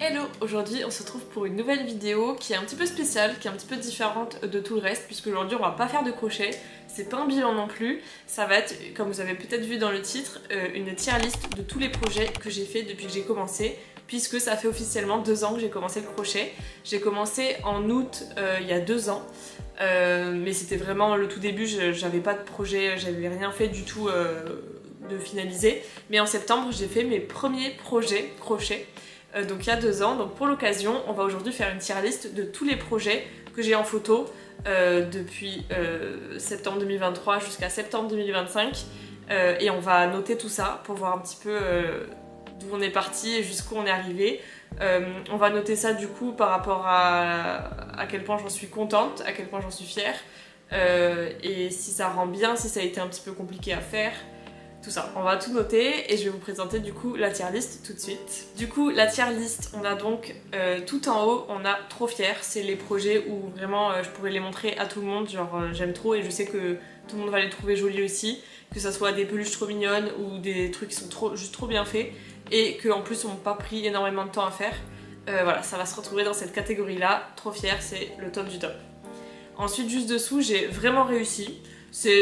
Hello! Aujourd'hui on se retrouve pour une nouvelle vidéo qui est un petit peu spéciale, qui est un petit peu différente de tout le reste, puisque aujourd'hui on va pas faire de crochet, c'est pas un bilan non plus, ça va être, comme vous avez peut-être vu dans le titre, une tier list de tous les projets que j'ai fait depuis que j'ai commencé, puisque ça fait officiellement 2 ans que j'ai commencé le crochet. J'ai commencé en août il y a 2 ans, mais c'était vraiment le tout début, j'avais pas de projet, j'avais rien fait du tout de finalisé, mais en septembre j'ai fait mes premiers projets crochet. Donc il y a 2 ans, donc pour l'occasion on va aujourd'hui faire une tier list de tous les projets que j'ai en photo depuis septembre 2023 jusqu'à septembre 2025 et on va noter tout ça pour voir un petit peu d'où on est parti et jusqu'où on est arrivé. On va noter ça du coup par rapport à quel point j'en suis contente, à quel point j'en suis fière et si ça rend bien, si ça a été un petit peu compliqué à faire. Tout ça, on va tout noter et je vais vous présenter du coup la tier list tout de suite. Du coup la tier list, on a donc tout en haut, on a trop fier, c'est les projets où vraiment je pourrais les montrer à tout le monde, genre j'aime trop et je sais que tout le monde va les trouver jolis aussi, que ça soit des peluches trop mignonnes ou des trucs qui sont juste trop bien faits et qu'en plus on n'a pas pris énormément de temps à faire. Voilà, ça va se retrouver dans cette catégorie là, trop fier, c'est le top du top. Ensuite juste dessous, j'ai vraiment réussi,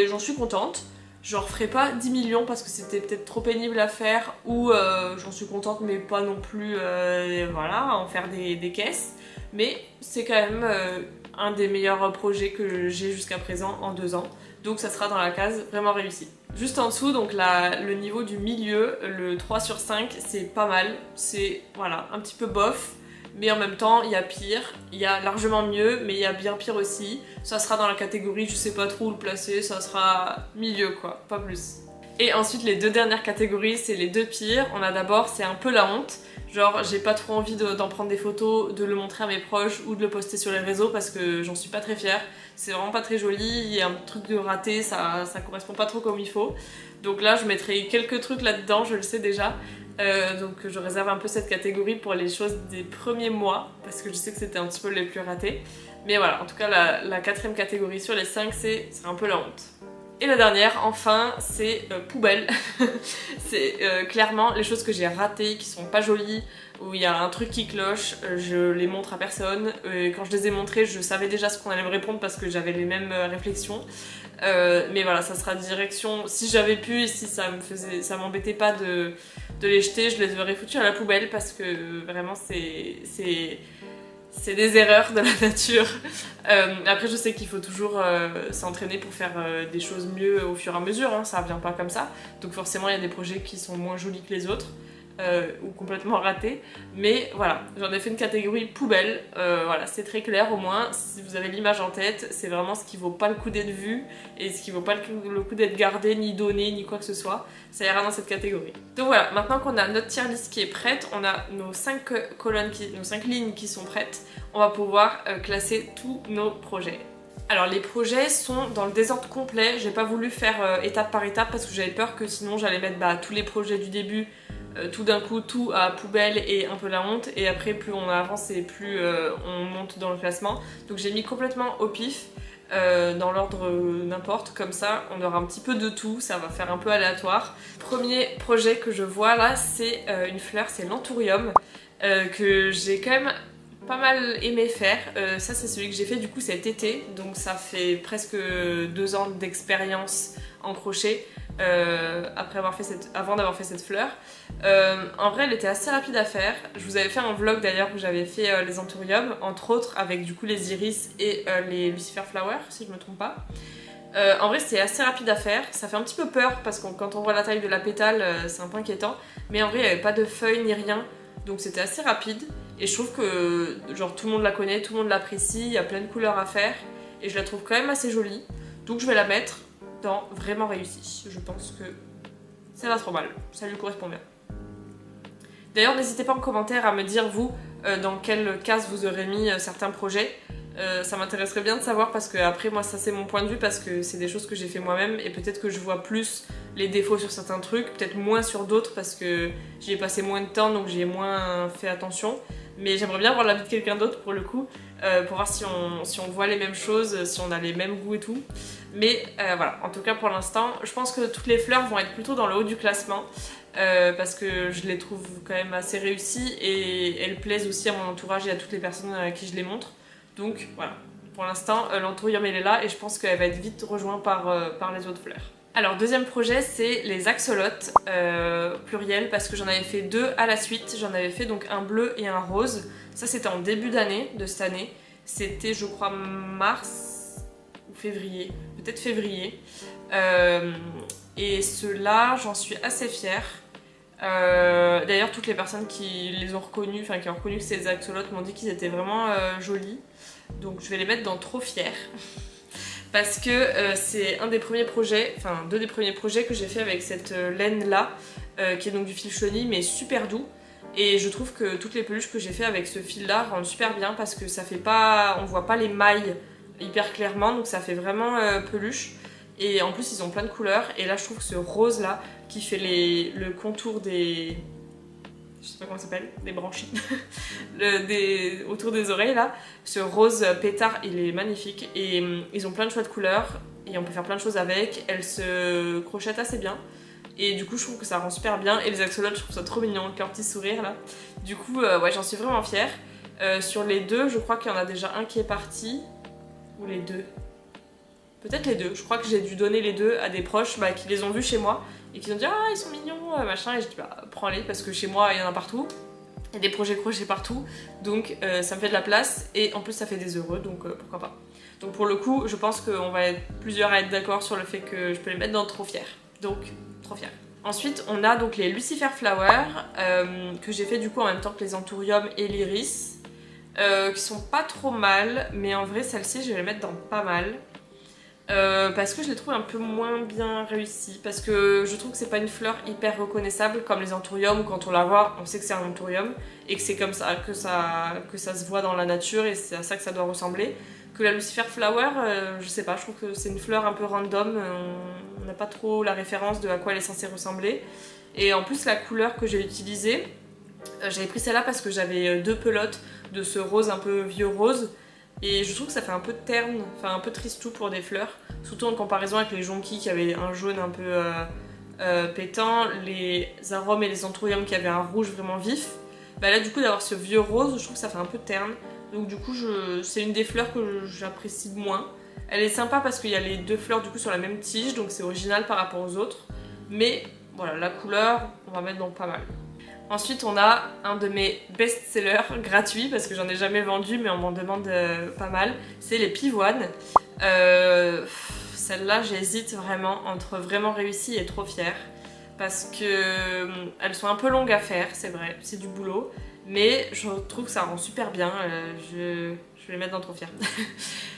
j'en suis contente. J'en referai pas 10 millions parce que c'était peut-être trop pénible à faire ou j'en suis contente mais pas non plus voilà, en faire des caisses. Mais c'est quand même un des meilleurs projets que j'ai jusqu'à présent en 2 ans. Donc ça sera dans la case vraiment réussi. Juste en dessous, donc le niveau du milieu, le 3 sur 5, c'est pas mal. C'est voilà, un petit peu bof. Mais en même temps, il y a pire, il y a largement mieux, mais il y a bien pire aussi. Ça sera dans la catégorie, je sais pas trop où le placer, ça sera milieu quoi, pas plus. Et ensuite, les 2 dernières catégories, c'est les 2 pires. On a d'abord, c'est un peu la honte. Genre, j'ai pas trop envie d'en prendre des photos, de le montrer à mes proches ou de le poster sur les réseaux parce que j'en suis pas très fière. C'est vraiment pas très joli, il y a un truc de raté, ça correspond pas trop comme il faut. Donc là, je mettrai quelques trucs là-dedans, je le sais déjà. Donc je réserve un peu cette catégorie pour les choses des premiers mois parce que je sais que c'était un petit peu les plus ratés. Mais voilà, en tout cas la 4ème catégorie sur les 5 c'est un peu la honte. Et la dernière, enfin, c'est poubelle. C'est clairement les choses que j'ai ratées, qui sont pas jolies, où il y a un truc qui cloche, je les montre à personne. Quand je les ai montrées, je savais déjà ce qu'on allait me répondre parce que j'avais les mêmes réflexions. Mais voilà, ça sera direction, si j'avais pu et si ça m'embêtait pas de les jeter, je les aurais foutus à la poubelle parce que vraiment c'est des erreurs de la nature. Après je sais qu'il faut toujours s'entraîner pour faire des choses mieux au fur et à mesure, hein, ça vient pas comme ça. Donc forcément il y a des projets qui sont moins jolis que les autres. Ou complètement ratés, mais voilà, j'en ai fait une catégorie poubelle, voilà, c'est très clair au moins, si vous avez l'image en tête, c'est vraiment ce qui vaut pas le coup d'être vu et ce qui vaut pas le coup d'être gardé, ni donné, ni quoi que ce soit, ça ira dans cette catégorie. Donc voilà, maintenant qu'on a notre tier list qui est prête, on a nos 5 colonnes, nos 5 lignes qui sont prêtes, on va pouvoir classer tous nos projets. Alors les projets sont dans le désordre complet, j'ai pas voulu faire étape par étape parce que j'avais peur que sinon j'allais mettre tous les projets du début tout d'un coup, tout à poubelle et un peu la honte, et après plus on avance et plus on monte dans le classement. Donc j'ai mis complètement au pif, dans l'ordre n'importe, comme ça on aura un petit peu de tout, ça va faire un peu aléatoire. Premier projet que je vois là, c'est une fleur, c'est l'Anthurium, que j'ai quand même pas mal aimé faire. Ça c'est celui que j'ai fait du coup cet été, donc ça fait presque 2 ans d'expérience en crochet. Avant d'avoir fait cette fleur. En vrai elle était assez rapide à faire. Je vous avais fait un vlog d'ailleurs où j'avais fait les Anthuriums, entre autres avec du coup les iris et les Lucifer Flower si je me trompe pas. En vrai c'était assez rapide à faire, ça fait un petit peu peur parce que quand on voit la taille de la pétale c'est un peu inquiétant, mais en vrai il n'y avait pas de feuilles ni rien, donc c'était assez rapide et je trouve que genre tout le monde la connaît, tout le monde l'apprécie, il y a plein de couleurs à faire et je la trouve quand même assez jolie, donc je vais la mettre dans vraiment réussi. Je pense que ça va trop mal, ça lui correspond bien. D'ailleurs n'hésitez pas en commentaire à me dire vous dans quelle case vous aurez mis certains projets. Ça m'intéresserait bien de savoir parce que après moi ça c'est mon point de vue parce que c'est des choses que j'ai fait moi-même et peut-être que je vois plus les défauts sur certains trucs, peut-être moins sur d'autres parce que j'y ai passé moins de temps donc j'ai moins fait attention. Mais j'aimerais bien voir l'avis de quelqu'un d'autre pour le coup, pour voir si on voit les mêmes choses, si on a les mêmes goûts et tout. Mais voilà, en tout cas pour l'instant, je pense que toutes les fleurs vont être plutôt dans le haut du classement. parce que je les trouve quand même assez réussies et elles plaisent aussi à mon entourage et à toutes les personnes à qui je les montre. Donc voilà, pour l'instant l'anthurium elle est là et je pense qu'elle va être vite rejointe par les autres fleurs. Alors deuxième projet c'est les axolotes pluriel parce que j'en avais fait 2 à la suite. J'en avais fait donc un bleu et un rose. Ça c'était en début d'année de cette année. C'était je crois mars ou février, peut-être février. Et ceux-là j'en suis assez fière. D'ailleurs toutes les personnes qui les ont reconnus, enfin qui ont reconnu que c'est des axolotes m'ont dit qu'ils étaient vraiment jolis. Donc je vais les mettre dans trop fière. Parce que c'est un des premiers projets, enfin 2 des premiers projets que j'ai fait avec cette laine là, qui est donc du fil chenille mais super doux. Et je trouve que toutes les peluches que j'ai fait avec ce fil là rendent super bien parce que ça fait pas, on voit pas les mailles hyper clairement, donc ça fait vraiment peluche. Et en plus ils ont plein de couleurs et là je trouve que ce rose là qui fait le contour des... je sais pas comment ça s'appelle, des branchies autour des oreilles là, ce rose pétard il est magnifique et ils ont plein de choix de couleurs et on peut faire plein de choses avec, elles se crochettent assez bien et du coup je trouve que ça rend super bien et les axolotes je trouve ça trop mignon avec leur petit sourire là, du coup ouais j'en suis vraiment fière. Sur les 2 je crois qu'il y en a déjà un qui est parti, ou les 2, peut-être les 2, je crois que j'ai dû donner les 2 à des proches qui les ont vus chez moi et qui ont dit ah ils sont mignons machin, et je dis bah prends-les parce que chez moi il y en a partout, il y a des projets crochets partout donc ça me fait de la place et en plus ça fait des heureux donc pourquoi pas. Donc pour le coup je pense qu'on va être plusieurs à être d'accord sur le fait que je peux les mettre dans trop fière, donc trop fière. Ensuite on a donc les Lucifer Flower que j'ai fait du coup en même temps que les Anthurium et l'Iris qui sont pas trop mal mais en vrai celle-ci je vais les mettre dans pas mal. Parce que je les trouve un peu moins bien réussies, parce que je trouve que c'est pas une fleur hyper reconnaissable comme les anthuriums où quand on la voit on sait que c'est un anthurium et que c'est comme ça que ça se voit dans la nature et c'est à ça que ça doit ressembler. Que la Lucifer Flower, je sais pas, je trouve que c'est une fleur un peu random, on n'a pas trop la référence de à quoi elle est censée ressembler. Et en plus la couleur que j'ai utilisée, j'avais pris celle-là parce que j'avais 2 pelotes de ce rose un peu vieux rose. Et je trouve que ça fait un peu terne, enfin un peu tristou pour des fleurs, surtout en comparaison avec les jonquilles qui avaient un jaune un peu pétant, les arômes et les anthuriums qui avaient un rouge vraiment vif. Bah là du coup d'avoir ce vieux rose, je trouve que ça fait un peu terne, donc du coup c'est une des fleurs que j'apprécie moins. Elle est sympa parce qu'il y a les 2 fleurs du coup sur la même tige, donc c'est original par rapport aux autres, mais voilà la couleur on va mettre dans pas mal. Ensuite on a un de mes best-sellers gratuits parce que j'en ai jamais vendu mais on m'en demande pas mal, c'est les pivoines. Celles-là j'hésite vraiment entre vraiment réussie et trop fière parce que elles sont un peu longues à faire, c'est vrai, c'est du boulot, mais je trouve que ça rend super bien, je vais les mettre dans trop fière.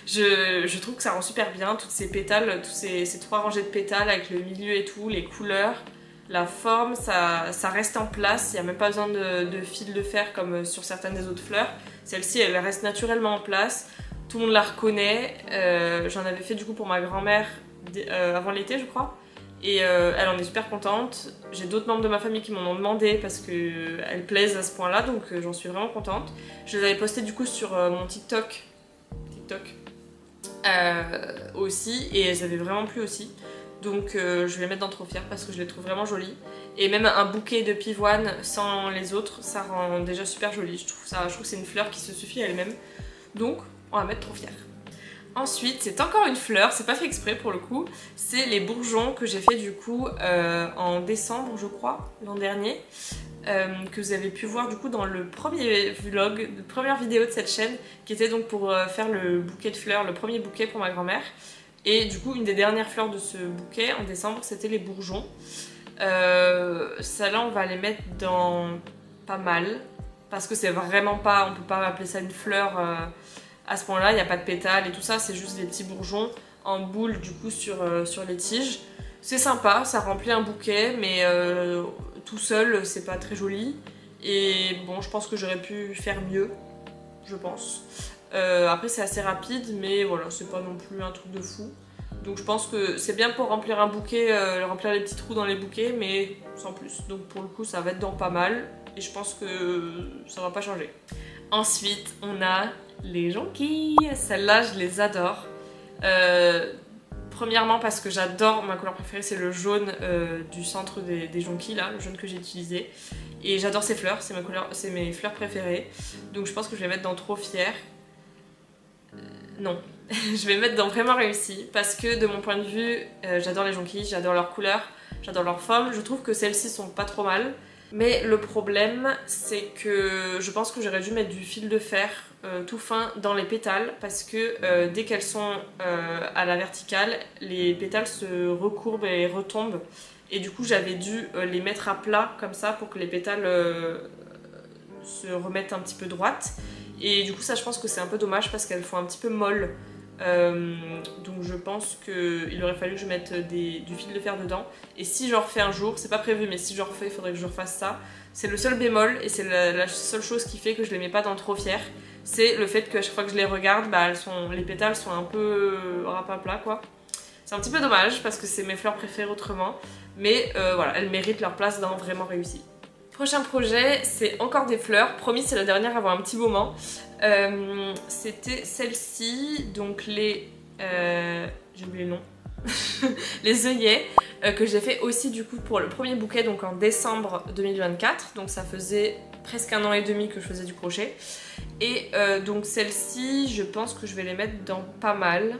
je trouve que ça rend super bien, toutes ces pétales, tous ces 3 rangées de pétales avec le milieu et tout, les couleurs. La forme, ça reste en place, il n'y a même pas besoin de fil de fer comme sur certaines des autres fleurs. Celle-ci, elle reste naturellement en place, tout le monde la reconnaît. J'en avais fait du coup pour ma grand-mère avant l'été, je crois. Et elle en est super contente. J'ai d'autres membres de ma famille qui m'en ont demandé parce qu'elles plaisent à ce point-là, donc j'en suis vraiment contente. Je les avais postées du coup sur mon TikTok aussi, et elles avaient vraiment plu aussi. Donc je vais les mettre dans trop fière parce que je les trouve vraiment jolies. Et même un bouquet de pivoine sans les autres, ça rend déjà super joli. Je trouve que c'est une fleur qui se suffit à elle-même. Donc on va mettre trop fière. Ensuite, c'est encore une fleur, c'est pas fait exprès pour le coup. C'est les bourgeons que j'ai fait du coup en décembre je crois, l'an dernier. Que vous avez pu voir du coup dans le premier vlog, la première vidéo de cette chaîne, qui était donc pour faire le bouquet de fleurs, le premier bouquet pour ma grand-mère. Et du coup une des dernières fleurs de ce bouquet en décembre c'était les bourgeons. Celles-là on va les mettre dans pas mal parce que c'est vraiment pas, on peut pas appeler ça une fleur à ce point là, il n'y a pas de pétales et tout ça, c'est juste des petits bourgeons en boule du coup sur les tiges. C'est sympa, ça remplit un bouquet mais tout seul c'est pas très joli et bon je pense que j'aurais pu faire mieux, je pense. Après c'est assez rapide mais voilà c'est pas non plus un truc de fou, donc je pense que c'est bien pour remplir un bouquet, remplir les petits trous dans les bouquets mais sans plus, donc pour le coup ça va être dans pas mal et je pense que ça va pas changer. Ensuite on a les jonquilles, celles-là je les adore. Premièrement parce que j'adore, ma couleur préférée c'est le jaune du centre des jonquilles là, le jaune que j'ai utilisé. Et j'adore ces fleurs, c'est mes fleurs préférées. Donc je pense que je vais mettre dans Trop Fière. Non, je vais mettre dans Vraiment Réussi parce que de mon point de vue, j'adore les jonquilles, j'adore leur couleur, j'adore leur forme. Je trouve que celles-ci sont pas trop mal. Mais le problème, c'est que je pense que j'aurais dû mettre du fil de fer tout fin dans les pétales parce que dès qu'elles sont à la verticale, les pétales se recourbent et retombent. Et du coup, j'avais dû les mettre à plat comme ça pour que les pétales se remettent un petit peu droites. Et du coup, ça, je pense que c'est un peu dommage parce qu'elles font un petit peu molles. Donc je pense qu'il aurait fallu que je mette du fil de fer dedans. Et si j'en refais un jour, c'est pas prévu, mais si j'en refais, il faudrait que je refasse ça. C'est le seul bémol et c'est la seule chose qui fait que je les mets pas dans Trop Fière. C'est le fait qu'à chaque fois que je les regarde, bah, les pétales sont un peu rapapla quoi. C'est un petit peu dommage parce que c'est mes fleurs préférées autrement. Mais voilà, elles méritent leur place dans Vraiment Réussi. Prochain projet, c'est encore des fleurs. Promis, c'est la dernière avant un petit moment. C'était celle-ci, donc les... j'ai oublié le nom. Les œillets que j'ai fait aussi du coup pour le premier bouquet, donc en décembre 2024. Donc ça faisait presque 1 an et demi que je faisais du crochet. Et donc celle-ci, je pense que je vais les mettre dans Pas Mal.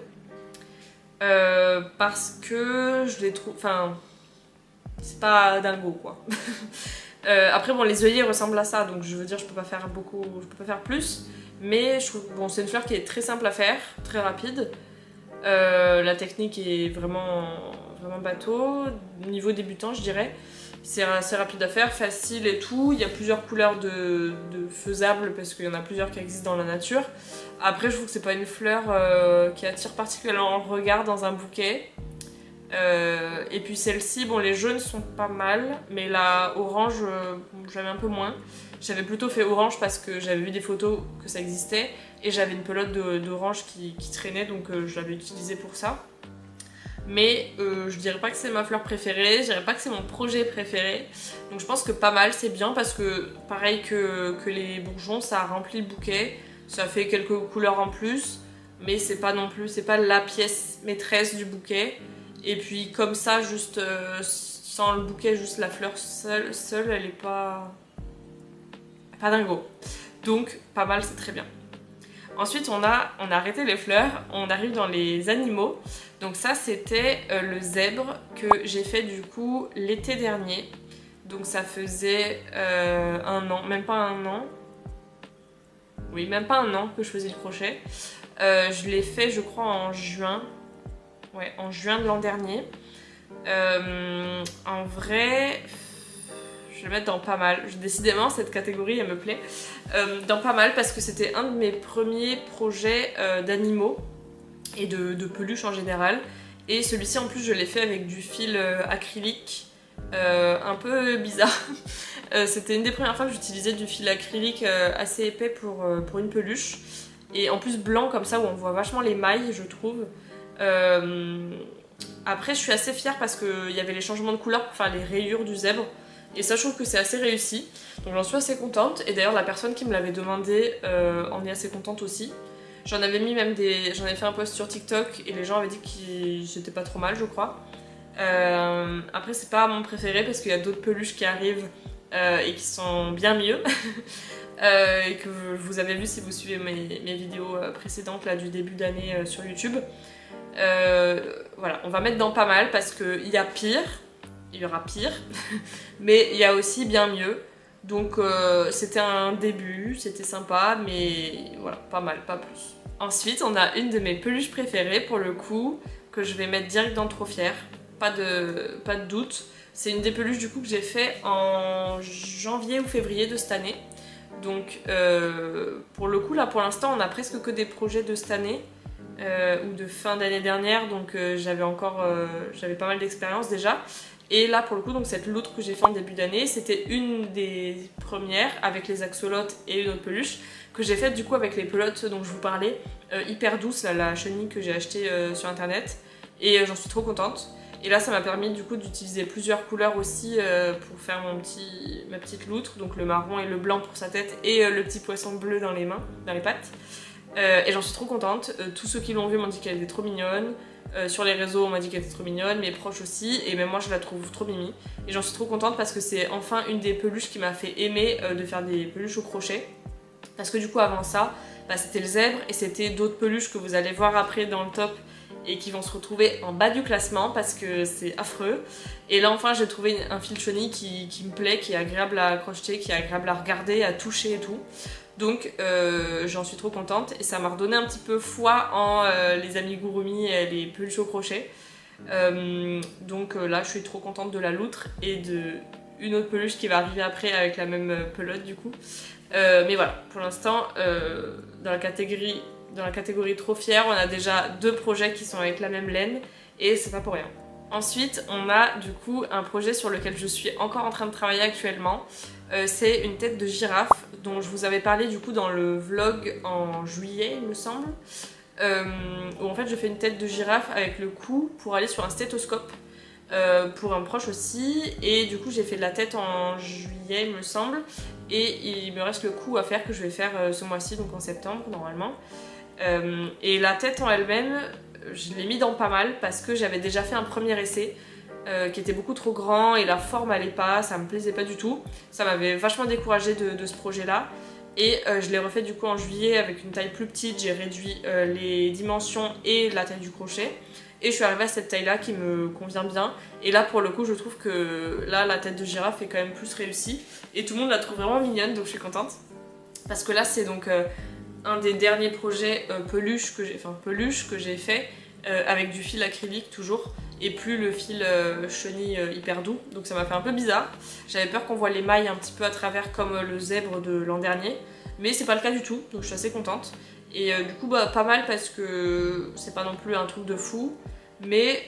Parce que je les trouve... Enfin, c'est pas dingo quoi. Après bon, les œillets ressemblent à ça, donc je veux dire je peux pas faire beaucoup, je peux pas faire plus, mais je trouve bon, c'est une fleur qui est très simple à faire, très rapide. La technique est vraiment bateau, niveau débutant je dirais. C'est assez rapide à faire, facile et tout. Il y a plusieurs couleurs de faisables parce qu'il y en a plusieurs qui existent dans la nature. Après je trouve que c'est pas une fleur qui attire particulièrement le regard dans un bouquet. Et puis celle-ci, bon les jaunes sont pas mal, mais la orange j'avais un peu moins. J'avais plutôt fait orange parce que j'avais vu des photos que ça existait et j'avais une pelote d'orange qui traînait, donc je l'avais utilisée pour ça. Mais je dirais pas que c'est ma fleur préférée, je dirais pas que c'est mon projet préféré. Donc je pense que Pas Mal c'est bien parce que pareil que les bourgeons, ça remplit le bouquet, ça fait quelques couleurs en plus, mais c'est pas non plus, c'est pas la pièce maîtresse du bouquet. Et puis comme ça, juste sans le bouquet, juste la fleur seule, elle est pas dingo. Donc Pas Mal c'est très bien. Ensuite on a arrêté les fleurs, on arrive dans les animaux. Donc ça c'était le zèbre que j'ai fait du coup l'été dernier. Donc ça faisait 1 an, même pas 1 an. Oui, même pas 1 an que je faisais du crochet. Je l'ai fait je crois en juin. Ouais, en juin de l'an dernier. En vrai, je vais le mettre dans Pas Mal. Décidément, cette catégorie, elle me plaît. Dans Pas Mal parce que c'était un de mes premiers projets d'animaux et de peluches en général. Et celui-ci, en plus, je l'ai fait avec du fil acrylique un peu bizarre. C'était une des premières fois que j'utilisais du fil acrylique assez épais pour une peluche. Et en plus blanc comme ça, où on voit vachement les mailles, je trouve. Après je suis assez fière parce qu'il y avait les changements de couleur pour faire les rayures du zèbre et ça je trouve que c'est assez réussi, donc j'en suis assez contente. Et d'ailleurs la personne qui me l'avait demandé en est assez contente aussi. J'en avais fait un post sur TikTok et les gens avaient dit que c'était pas trop mal je crois. Après c'est pas mon préféré parce qu'il y a d'autres peluches qui arrivent et qui sont bien mieux. Et que vous avez vu si vous suivez mes vidéos précédentes là, du début d'année sur YouTube. Voilà, on va mettre dans Pas Mal parce qu'il y a pire, il y aura pire, mais il y a aussi bien mieux. Donc c'était un début, c'était sympa, mais voilà, Pas Mal, pas plus. Ensuite, on a une de mes peluches préférées pour le coup, que je vais mettre direct dans Trop Fière, pas de doute. C'est une des peluches du coup que j'ai fait en janvier ou février de cette année. Donc pour le coup là pour l'instant on a presque que des projets de cette année ou de fin d'année dernière, donc j'avais pas mal d'expérience déjà. Et là pour le coup donc cette loutre que j'ai fait en début d'année, c'était une des premières avec les axolotes et une autre peluche que j'ai faite du coup avec les pelotes dont je vous parlais, hyper douce, là, la chenille que j'ai achetée sur internet, et j'en suis trop contente. Et là ça m'a permis du coup d'utiliser plusieurs couleurs aussi pour faire ma petite loutre, donc le marron et le blanc pour sa tête et le petit poisson bleu dans les mains, dans les pattes. Et j'en suis trop contente. Tous ceux qui l'ont vue m'ont dit qu'elle était trop mignonne. Sur les réseaux on m'a dit qu'elle était trop mignonne, mes proches aussi, et même moi je la trouve trop mimi. Et j'en suis trop contente parce que c'est enfin une des peluches qui m'a fait aimer de faire des peluches au crochet. Parce que du coup avant ça, bah, c'était le zèbre et c'était d'autres peluches que vous allez voir après dans le top et qui vont se retrouver en bas du classement parce que c'est affreux. Et là enfin j'ai trouvé un fil chenille qui me plaît, qui est agréable à crocheter, qui est agréable à regarder, à toucher et tout. Donc j'en suis trop contente et ça m'a redonné un petit peu foi en les amigurumi et les peluches au crochet. Donc là je suis trop contente de la loutre et de une autre peluche qui va arriver après avec la même pelote du coup. Mais voilà, pour l'instant dans la catégorie trop fière, on a déjà 2 projets qui sont avec la même laine et c'est pas pour rien. Ensuite, on a du coup un projet sur lequel je suis encore en train de travailler actuellement. C'est une tête de girafe dont je vous avais parlé du coup dans le vlog en juillet, il me semble. Où en fait je fais une tête de girafe avec le cou pour aller sur un stéthoscope pour un proche aussi. Et du coup j'ai fait de la tête en juillet, il me semble. Et il me reste le cou à faire que je vais faire ce mois-ci, donc en septembre normalement. Et la tête en elle-même, je l'ai mis dans pas mal parce que j'avais déjà fait un premier essai qui était beaucoup trop grand et la forme allait pas, ça me plaisait pas du tout. Ça m'avait vachement découragée de ce projet là. Et je l'ai refait du coup en juillet avec une taille plus petite, j'ai réduit les dimensions et la taille du crochet. Et je suis arrivée à cette taille là qui me convient bien. Et là pour le coup je trouve que là la tête de girafe est quand même plus réussie. Et tout le monde la trouve vraiment mignonne, donc je suis contente. Parce que là c'est donc un des derniers projets peluche que j'ai fait avec du fil acrylique toujours. Et plus le fil chenille hyper doux, donc ça m'a fait un peu bizarre. J'avais peur qu'on voit les mailles un petit peu à travers comme le zèbre de l'an dernier, mais c'est pas le cas du tout, donc je suis assez contente. Et du coup bah pas mal parce que c'est pas non plus un truc de fou, mais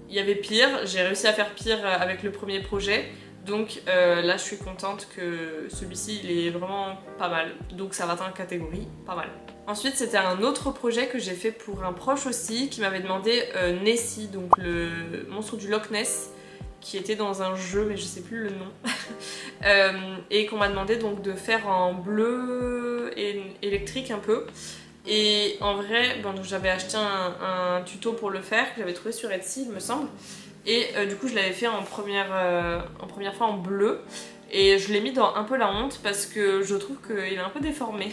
il y avait pire, j'ai réussi à faire pire avec le premier projet, donc là je suis contente que celui-ci il est vraiment pas mal, donc ça va dans la catégorie pas mal. Ensuite c'était un autre projet que j'ai fait pour un proche aussi qui m'avait demandé Nessie, donc le monstre du Loch Ness qui était dans un jeu mais je sais plus le nom et qu'on m'a demandé donc de faire en bleu et électrique un peu. Et en vrai bon, j'avais acheté un tuto pour le faire que j'avais trouvé sur Etsy il me semble, et du coup je l'avais fait en première fois en bleu et je l'ai mis dans un peu la honte parce que je trouve qu'il est un peu déformé.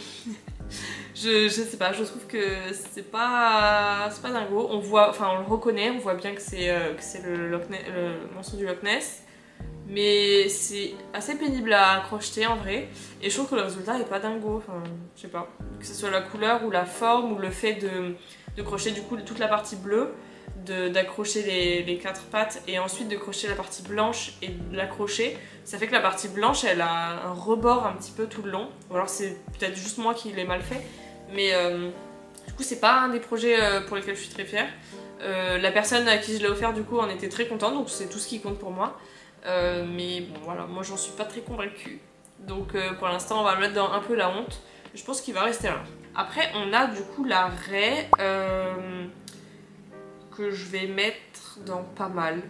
Je sais pas, je trouve que c'est pas dingo. On voit, enfin on le reconnaît, on voit bien que c'est le monstre du Loch Ness, mais c'est assez pénible à crocheter en vrai. Et je trouve que le résultat est pas dingo. Enfin, je sais pas, que ce soit la couleur ou la forme ou le fait de crocheter du coup toute la partie bleue, d'accrocher les 4 pattes et ensuite de crocheter la partie blanche et de l'accrocher, ça fait que la partie blanche elle a un rebord un petit peu tout le long, ou alors c'est peut-être juste moi qui l'ai mal fait, mais du coup c'est pas un des projets pour lesquels je suis très fière. La personne à qui je l'ai offert du coup en était très contente, donc c'est tout ce qui compte pour moi, mais bon voilà, moi j'en suis pas très convaincue, donc pour l'instant on va le mettre dans un peu la honte. Je pense qu'il va rester là. Après on a du coup la raie que je vais mettre dans pas mal.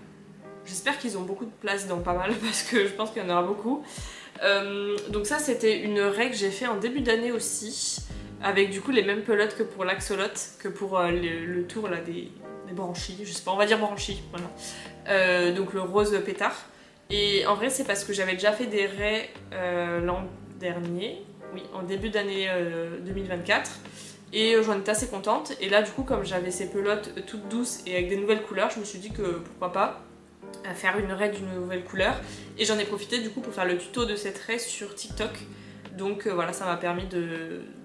J'espère qu'ils ont beaucoup de place dans pas mal parce que je pense qu'il y en aura beaucoup. Donc ça c'était une raie que j'ai fait en début d'année aussi, avec du coup les mêmes pelotes que pour l'axolot, que pour le tour là des branchies, je sais pas, on va dire branchies, voilà. Donc le rose pétard. Et en vrai c'est parce que j'avais déjà fait des raies l'an dernier, oui, en début d'année 2024. Et j'en étais assez contente, et là du coup comme j'avais ces pelotes toutes douces et avec des nouvelles couleurs, je me suis dit que pourquoi pas faire une raie d'une nouvelle couleur, et j'en ai profité du coup pour faire le tuto de cette raie sur TikTok, donc voilà, ça m'a permis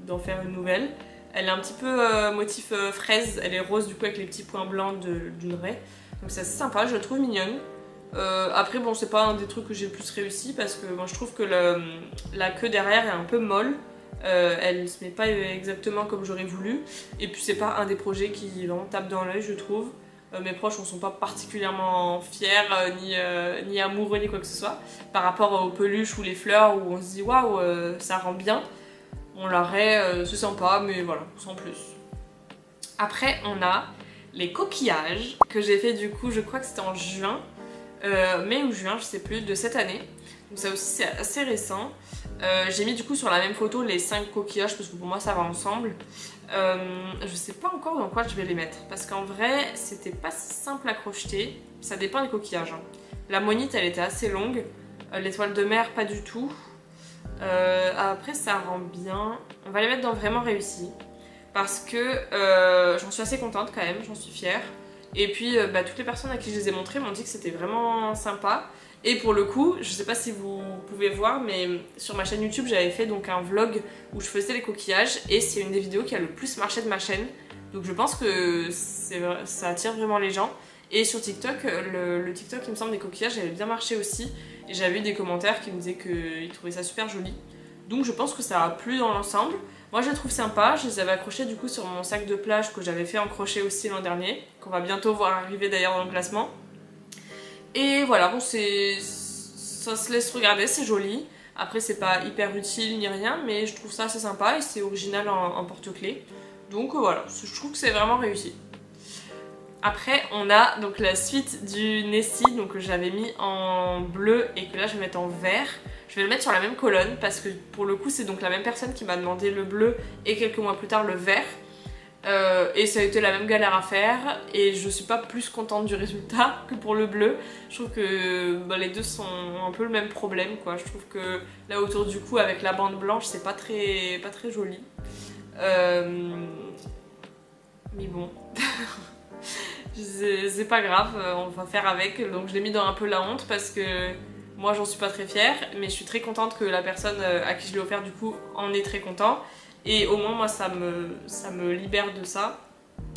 d'en faire une nouvelle. Elle est un petit peu motif fraise, elle est rose du coup avec les petits points blancs d'une raie, donc c'est assez sympa, je la trouve mignonne. Après bon c'est pas un des trucs que j'ai le plus réussi parce que moi je trouve que la queue derrière est un peu molle. Elle se met pas exactement comme j'aurais voulu, et puis c'est pas un des projets qui vraiment tape dans l'œil je trouve. Mes proches en sont pas particulièrement fiers ni amoureux ni quoi que ce soit par rapport aux peluches ou les fleurs où on se dit waouh ça rend bien. On la raie c'est sympa mais voilà, sans plus. Après on a les coquillages que j'ai fait du coup, je crois que c'était en juin, mai ou juin je sais plus, de cette année. Donc ça aussi c'est assez récent. J'ai mis du coup sur la même photo les 5 coquillages parce que pour moi ça va ensemble. Je sais pas encore dans quoi je vais les mettre parce qu'en vrai c'était pas si simple à crocheter, ça dépend des coquillages. Hein. La monite elle était assez longue, l'étoile de mer pas du tout. Après ça rend bien, on va les mettre dans vraiment réussi parce que j'en suis assez contente quand même, j'en suis fière. Et puis toutes les personnes à qui je les ai montrées m'ont dit que c'était vraiment sympa. Et pour le coup, je sais pas si vous pouvez voir, mais sur ma chaîne YouTube, j'avais fait donc un vlog où je faisais les coquillages et c'est une des vidéos qui a le plus marché de ma chaîne. Donc je pense que ça attire vraiment les gens. Et sur TikTok, le TikTok, il me semble, des coquillages avait bien marché aussi. Et j'avais eu des commentaires qui me disaient qu'ils trouvaient ça super joli. Donc je pense que ça a plu dans l'ensemble. Moi je les trouve sympas, je les avais accrochés du coup sur mon sac de plage que j'avais fait en crochet aussi l'an dernier, qu'on va bientôt voir arriver d'ailleurs dans le classement. Et voilà, bon ça se laisse regarder, c'est joli. Après c'est pas hyper utile ni rien, mais je trouve ça assez sympa et c'est original en porte-clés. Donc voilà, je trouve que c'est vraiment réussi. Après on a donc la suite du Nessie, donc que j'avais mis en bleu et que là je vais mettre en vert. Je vais le mettre sur la même colonne parce que pour le coup c'est donc la même personne qui m'a demandé le bleu et quelques mois plus tard le vert. Et ça a été la même galère à faire et je suis pas plus contente du résultat que pour le bleu. Je trouve que les deux sont un peu le même problème quoi. Je trouve que là autour du cou avec la bande blanche c'est pas très joli. Mais bon, c'est pas grave, on va faire avec. Donc je l'ai mis dans un peu la honte parce que moi j'en suis pas très fière, mais je suis très contente que la personne à qui je l'ai offert du coup en est très content. Et au moins moi ça me libère de ça.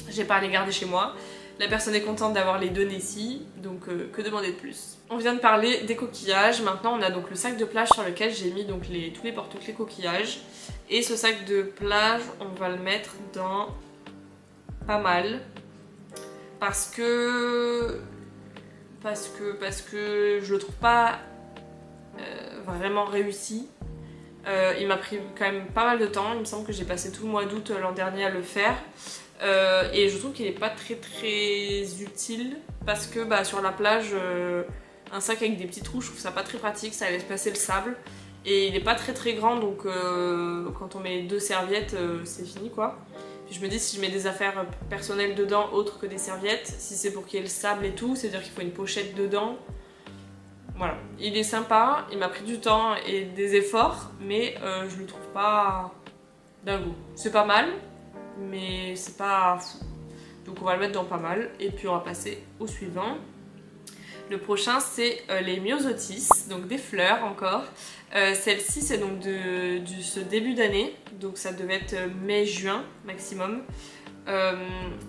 J'ai pas à les garder chez moi. La personne est contente d'avoir les deux Nessie, donc que demander de plus. On vient de parler des coquillages, maintenant on a donc le sac de plage sur lequel j'ai mis donc tous les porte-clés coquillages. Et ce sac de plage, on va le mettre dans pas mal. Parce que je le trouve pas vraiment réussi. Il m'a pris quand même pas mal de temps, il me semble que j'ai passé tout le mois d'août l'an dernier à le faire. Et je trouve qu'il est pas très utile parce que sur la plage, un sac avec des petits trous, je trouve ça pas très pratique, ça laisse passer le sable. Et il est pas très grand, donc quand on met 2 serviettes, c'est fini quoi. Puis je me dis si je mets des affaires personnelles dedans autres que des serviettes, si c'est pour qu'il y ait le sable et tout, c'est-à-dire qu'il faut une pochette dedans. Voilà, il est sympa, il m'a pris du temps et des efforts, mais je le trouve pas dingo. C'est pas mal, mais c'est pas fou. Donc on va le mettre dans pas mal, et puis on va passer au suivant. Le prochain c'est les Myosotis, donc des fleurs encore. Celle-ci c'est donc de ce début d'année, donc ça devait être mai-juin maximum.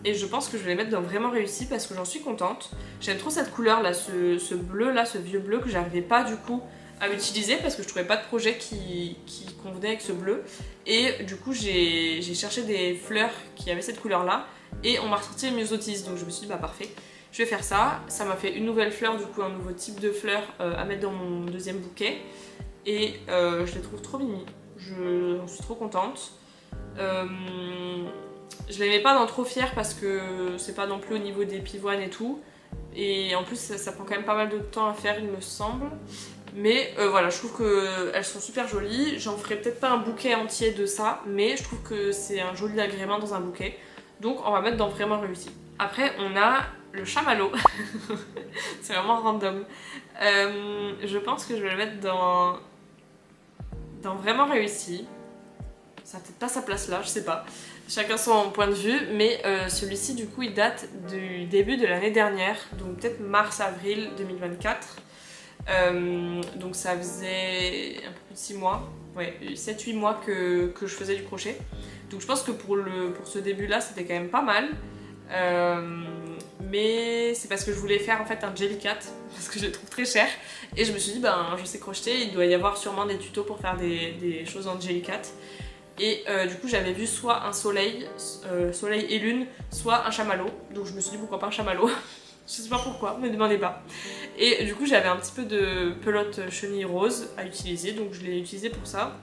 Et je pense que je vais les mettre dans vraiment réussi parce que j'en suis contente. J'aime trop cette couleur là, ce bleu là, ce vieux bleu que j'arrivais pas du coup à utiliser parce que je trouvais pas de projet qui convenait avec ce bleu. Et du coup j'ai cherché des fleurs qui avaient cette couleur là et on m'a ressorti les Myosotis, donc je me suis dit parfait, je vais faire ça. Ça m'a fait une nouvelle fleur, du coup un nouveau type de fleur à mettre dans mon deuxième bouquet. Et je les trouve trop mimi, j'en suis trop contente. Je les mets pas dans trop fier parce que c'est pas non plus au niveau des pivoines et tout. Et en plus ça prend quand même pas mal de temps à faire il me semble. Mais voilà, je trouve qu'elles sont super jolies. J'en ferai peut-être pas un bouquet entier de ça, mais je trouve que c'est un joli agrément dans un bouquet. Donc on va mettre dans vraiment réussi. Après on a le chamallow. C'est vraiment random. Je pense que je vais le mettre dans vraiment réussi. Ça n'a peut-être pas sa place là, je sais pas. Chacun son point de vue, mais celui-ci du coup il date du début de l'année dernière, donc peut-être mars-avril 2024. Donc ça faisait un peu plus de 6 mois, ouais, 7-8 mois que je faisais du crochet. Donc je pense que pour ce début là c'était quand même pas mal. Mais c'est parce que je voulais faire en fait un Jellycat, parce que je le trouve très cher. Et je me suis dit je sais crocheter, il doit y avoir sûrement des tutos pour faire des choses en Jellycat. Et du coup j'avais vu soit un soleil et lune, soit un chamallow. Donc je me suis dit pourquoi pas un chamallow. Je sais pas pourquoi, me demandez pas. Et du coup j'avais un petit peu de pelote chenille rose à utiliser, donc je l'ai utilisé pour ça.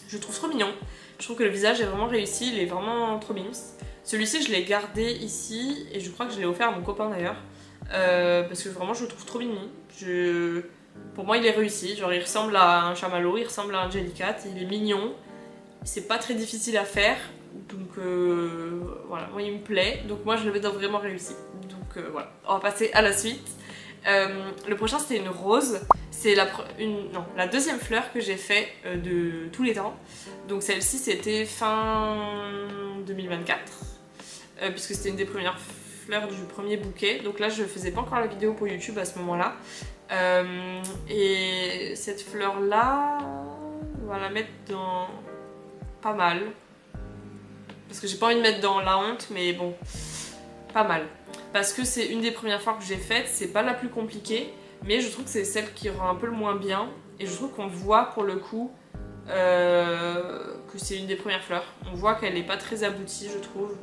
Je le trouve trop mignon. Je trouve que le visage est vraiment réussi, il est vraiment trop mignon. Celui-ci je l'ai gardé ici et je crois que je l'ai offert à mon copain d'ailleurs. Parce que vraiment je le trouve trop mignon. Pour moi il est réussi, genre il ressemble à un chamallow, il ressemble à un jellycat, il est mignon, c'est pas très difficile à faire, donc voilà, moi il me plaît, donc moi je le mets dans vraiment réussi. Donc voilà, on va passer à la suite. Le prochain c'était une rose, c'est la deuxième fleur que j'ai fait de tous les temps. Donc celle-ci c'était fin 2024, puisque c'était une des premières fleurs du premier bouquet. Donc là je faisais pas encore la vidéo pour YouTube à ce moment-là. Et cette fleur là, on va la mettre dans pas mal. Parce que j'ai pas envie de mettre dans la honte, mais bon, pas mal. Parce que c'est une des premières fois que j'ai faites, c'est pas la plus compliquée, mais je trouve que c'est celle qui rend un peu le moins bien. Et je trouve qu'on voit pour le coup que c'est une des premières fleurs. On voit qu'elle est pas très aboutie, je trouve.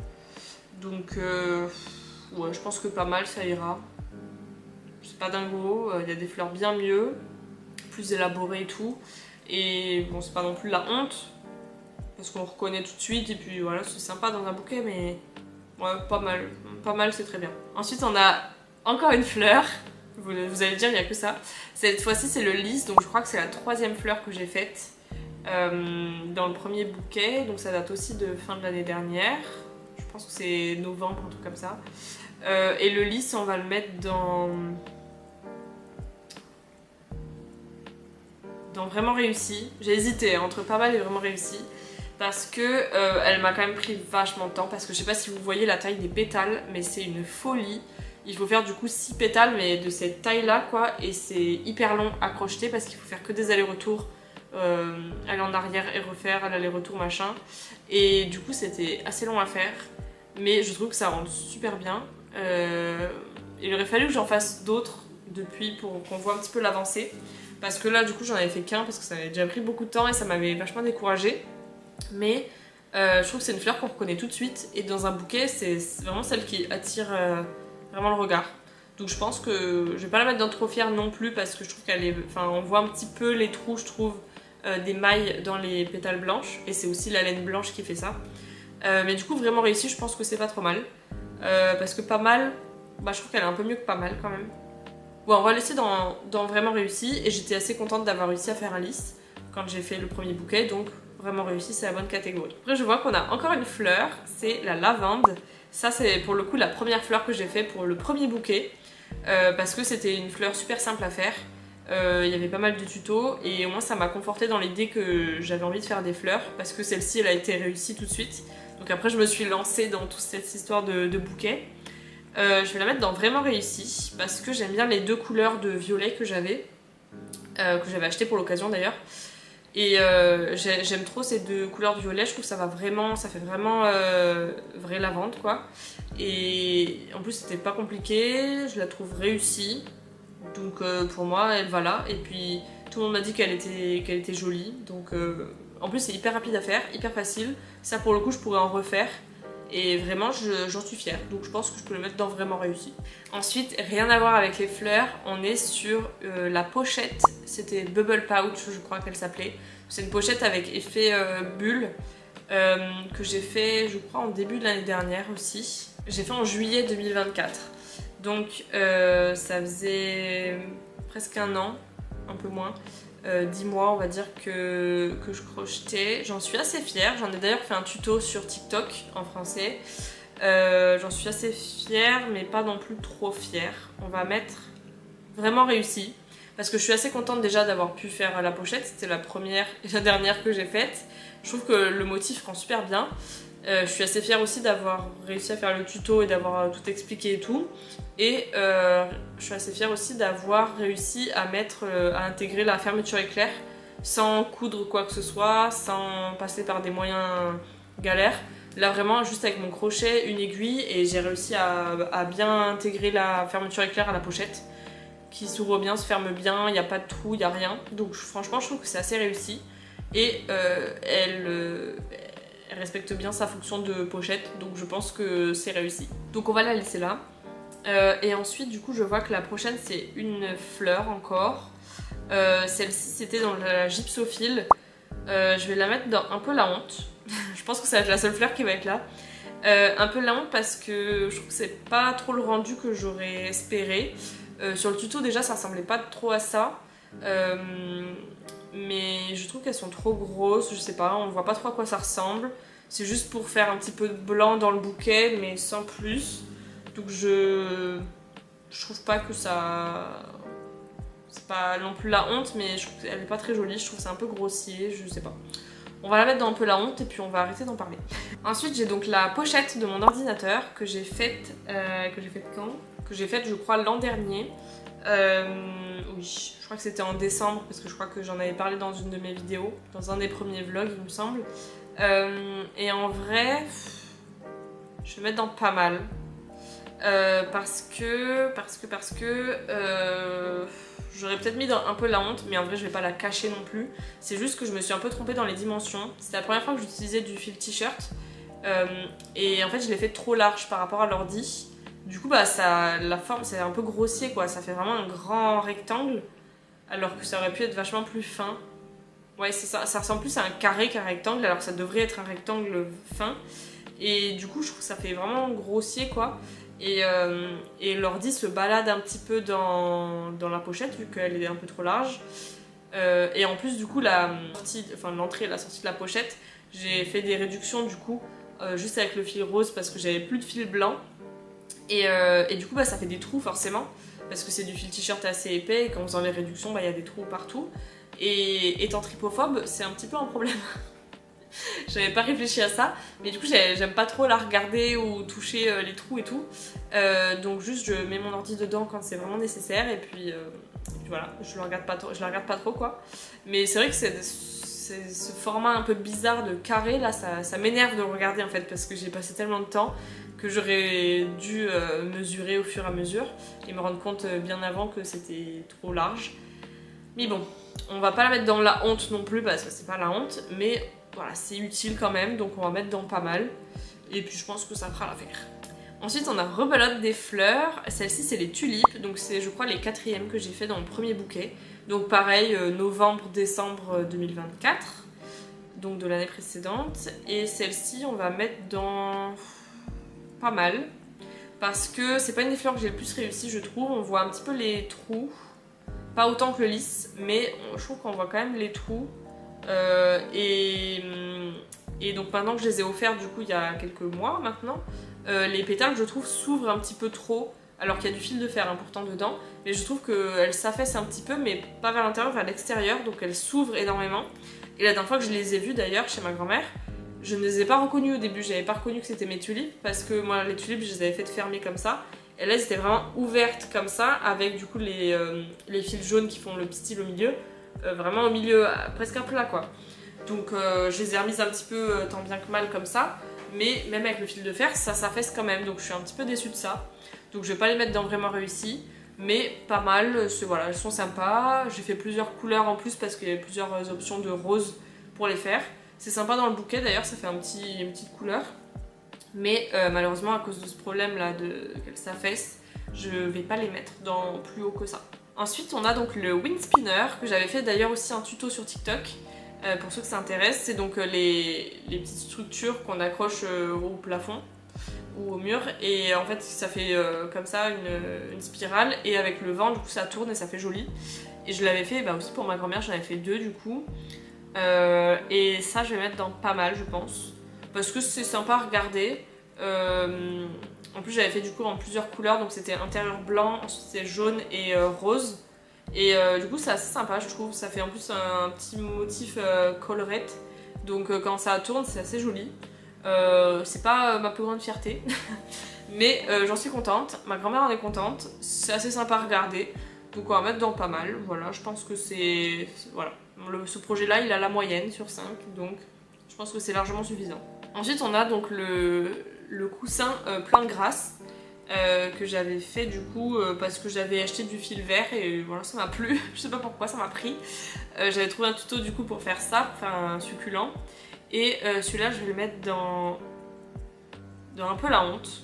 Donc ouais, je pense que pas mal ça ira. C'est pas dingo, il y a des fleurs bien mieux, plus élaborées et tout. Et bon, c'est pas non plus la honte, parce qu'on reconnaît tout de suite, et puis voilà, c'est sympa dans un bouquet, mais ouais, pas mal. Pas mal, c'est très bien. Ensuite, on a encore une fleur. Vous allez dire, il n'y a que ça. Cette fois-ci, c'est le lys, donc je crois que c'est la troisième fleur que j'ai faite dans le premier bouquet. Donc ça date aussi de fin de l'année dernière. Je pense que c'est novembre, un truc comme ça. Et le lys, on va le mettre dans vraiment réussi. J'ai hésité entre pas mal et vraiment réussi. Parce que elle m'a quand même pris vachement de temps. Parce que je sais pas si vous voyez la taille des pétales, mais c'est une folie. Il faut faire du coup 6 pétales, mais de cette taille là quoi. Et c'est hyper long à crocheter parce qu'il faut faire que des allers-retours. Aller en arrière et refaire l'aller-retour machin. Et du coup c'était assez long à faire. Mais je trouve que ça rend super bien. Il aurait fallu que j'en fasse d'autres depuis pour qu'on voit un petit peu l'avancée. Parce que là du coup j'en avais fait qu'un parce que ça avait déjà pris beaucoup de temps et ça m'avait vachement découragée. Mais je trouve que c'est une fleur qu'on reconnaît tout de suite. Et dans un bouquet c'est vraiment celle qui attire vraiment le regard. Donc je pense que je vais pas la mettre dans trop fière non plus parce que je trouve qu'elle est... Enfin on voit un petit peu les trous je trouve des mailles dans les pétales blanches. Et c'est aussi la laine blanche qui fait ça. Mais du coup vraiment réussi, je pense que c'est pas trop mal. Parce que pas mal, bah, je trouve qu'elle est un peu mieux que pas mal quand même. Bon, on va laisser dans vraiment réussi. Et j'étais assez contente d'avoir réussi à faire un lys quand j'ai fait le premier bouquet. Donc vraiment réussi, c'est la bonne catégorie. Après je vois qu'on a encore une fleur, c'est la lavande. Ça c'est pour le coup la première fleur que j'ai fait pour le premier bouquet. Parce que c'était une fleur super simple à faire. Il y avait pas mal de tutos et au moins ça m'a conforté dans l'idée que j'avais envie de faire des fleurs. Parce que celle-ci elle a été réussie tout de suite. Donc après je me suis lancée dans toute cette histoire de bouquet. Je vais la mettre dans vraiment réussi parce que j'aime bien les deux couleurs de violet que j'avais acheté pour l'occasion d'ailleurs. Et j'aime trop ces deux couleurs de violet, je trouve que ça fait vraiment vraie lavande quoi. Et en plus c'était pas compliqué, je la trouve réussie. Donc pour moi elle va là. Et puis tout le monde m'a dit qu'elle était jolie. Donc en plus c'est hyper rapide à faire, hyper facile. Ça pour le coup je pourrais en refaire. Et vraiment j'en suis fière. Donc je pense que je peux le mettre dans vraiment réussi. Ensuite rien à voir avec les fleurs, on est sur la pochette. C'était Bubble Pouch je crois qu'elle s'appelait. C'est une pochette avec effet bulle que j'ai fait je crois en début de l'année dernière aussi. J'ai fait en juillet 2024. Donc ça faisait presque un an, un peu moins. 10 mois on va dire que je crochetais. J'en suis assez fière, j'en ai d'ailleurs fait un tuto sur TikTok en français. J'en suis assez fière mais pas non plus trop fière. On va mettre vraiment réussi parce que je suis assez contente déjà d'avoir pu faire la pochette. C'était la première et la dernière que j'ai faite. Je trouve que le motif rend super bien. Je suis assez fière aussi d'avoir réussi à faire le tuto et d'avoir tout expliqué et tout. Et je suis assez fière aussi d'avoir réussi à à intégrer la fermeture éclair sans coudre quoi que ce soit, sans passer par des moyens galères. Là vraiment juste avec mon crochet, une aiguille et j'ai réussi à bien intégrer la fermeture éclair à la pochette qui s'ouvre bien, se ferme bien, il n'y a pas de trou, il n'y a rien. Donc franchement je trouve que c'est assez réussi. Et elle respecte bien sa fonction de pochette, donc je pense que c'est réussi. Donc on va la laisser là. Et ensuite du coup je vois que la prochaine c'est une fleur encore. Celle-ci c'était dans la gypsophile. Je vais la mettre dans un peu la honte. Je pense que ça va être la seule fleur qui va être là. Un peu la honte parce que je trouve que c'est pas trop le rendu que j'aurais espéré. Sur le tuto déjà ça ressemblait pas trop à ça. Mais je trouve qu'elles sont trop grosses, je sais pas, on voit pas trop à quoi ça ressemble. C'est juste pour faire un petit peu de blanc dans le bouquet, mais sans plus. Donc je trouve pas que ça... C'est pas non plus la honte, mais je trouve qu'elle est pas très jolie, je trouve que c'est un peu grossier, je sais pas. On va la mettre dans un peu la honte et puis on va arrêter d'en parler. Ensuite j'ai donc la pochette de mon ordinateur que j'ai faite... quand? Que j'ai faite je crois l'an dernier. Oui, je crois que c'était en décembre parce que je crois que j'en avais parlé dans une de mes vidéos, dans un des premiers vlogs il me semble. Et en vrai, je vais mettre dans pas mal. Parce que j'aurais peut-être mis dans un peu la honte, mais en vrai je vais pas la cacher non plus. C'est juste que je me suis un peu trompée dans les dimensions. C'était la première fois que j'utilisais du fil t-shirt. Et en fait je l'ai fait trop large par rapport à l'ordi. Du coup bah la forme c'est un peu grossier quoi, ça fait vraiment un grand rectangle. Alors que ça aurait pu être vachement plus fin. Ouais c'est ça, ça ressemble plus à un carré qu'un rectangle alors que ça devrait être un rectangle fin. Et du coup je trouve que ça fait vraiment grossier quoi. Et l'ordi se balade un petit peu dans la pochette vu qu'elle est un peu trop large. Et en plus du coup l'entrée et la sortie de la pochette, j'ai fait des réductions du coup juste avec le fil rose parce que j'avais plus de fil blanc. Et du coup bah, ça fait des trous forcément parce que c'est du fil t-shirt assez épais et quand on faisant les réductions bah, y a des trous partout. Et étant tripophobe c'est un petit peu un problème. J'avais pas réfléchi à ça, mais du coup j'aime pas trop la regarder ou toucher les trous et tout. Donc juste je mets mon ordi dedans quand c'est vraiment nécessaire et puis voilà, je la regarde pas trop quoi. Mais c'est vrai que c'est ce format un peu bizarre de carré là, ça m'énerve de le regarder en fait parce que j'ai passé tellement de temps que j'aurais dû mesurer au fur et à mesure et me rendre compte bien avant que c'était trop large. Mais bon, on va pas la mettre dans la honte non plus parce que c'est pas la honte, mais voilà, c'est utile quand même, donc on va mettre dans pas mal. Et puis je pense que ça fera l'affaire. Ensuite on a rebelote des fleurs, celle-ci c'est les tulipes, donc c'est je crois les 4e que j'ai fait dans le premier bouquet. Donc pareil, novembre-décembre 2024, donc de l'année précédente. Et celle-ci on va mettre dans pas mal, parce que c'est pas une des fleurs que j'ai le plus réussi je trouve, on voit un petit peu les trous, pas autant que le lys, mais je trouve qu'on voit quand même les trous. Et donc maintenant que je les ai offerts du coup il y a quelques mois maintenant, les pétales je trouve s'ouvrent un petit peu trop alors qu'il y a du fil de fer important dedans, mais je trouve qu'elles s'affaissent un petit peu mais pas vers l'intérieur, vers l'extérieur, donc elles s'ouvrent énormément. Et la dernière fois que je les ai vues d'ailleurs chez ma grand-mère, je ne les ai pas reconnues au début, j'avais pas reconnu que c'était mes tulipes parce que moi les tulipes je les avais faites fermer comme ça. Et là elles étaient vraiment ouvertes comme ça avec du coup les fils jaunes qui font le pistil au milieu. Vraiment au milieu, presque un plat quoi. Donc je les ai remises un petit peu tant bien que mal comme ça, mais même avec le fil de fer ça s'affaisse quand même, donc je suis un petit peu déçue de ça. Donc je vais pas les mettre dans vraiment réussi, mais pas mal, voilà, elles sont sympas. J'ai fait plusieurs couleurs en plus parce qu'il y avait plusieurs options de rose pour les faire. C'est sympa dans le bouquet d'ailleurs, ça fait une petite couleur. Mais malheureusement à cause de ce problème là qu'elles s'affaissent, je vais pas les mettre dans plus haut que ça. Ensuite on a donc le wind spinner que j'avais fait d'ailleurs aussi un tuto sur TikTok pour ceux que ça intéresse. C'est donc les petites structures qu'on accroche au plafond ou au mur et en fait ça fait comme ça une spirale et avec le vent du coup ça tourne et ça fait joli. Et je l'avais fait aussi pour ma grand-mère, j'en avais fait 2 du coup. Et ça je vais mettre dans pas mal je pense parce que c'est sympa à regarder. En plus j'avais fait du coup en plusieurs couleurs, donc c'était intérieur blanc, ensuite c'était jaune et rose. Et du coup c'est assez sympa je trouve, ça fait en plus un petit motif colorette. Donc quand ça tourne c'est assez joli. C'est pas ma plus grande fierté, mais j'en suis contente, ma grand-mère en est contente, c'est assez sympa à regarder. Donc on va mettre dans pas mal, voilà, je pense que c'est... Voilà, ce projet là il a la moyenne sur 5, donc je pense que c'est largement suffisant. Ensuite on a donc le coussin plein de grâce que j'avais fait du coup parce que j'avais acheté du fil vert et voilà ça m'a plu, je sais pas pourquoi ça m'a pris. J'avais trouvé un tuto du coup pour faire ça, pour faire un succulent. Et celui-là je vais le mettre dans un peu la honte.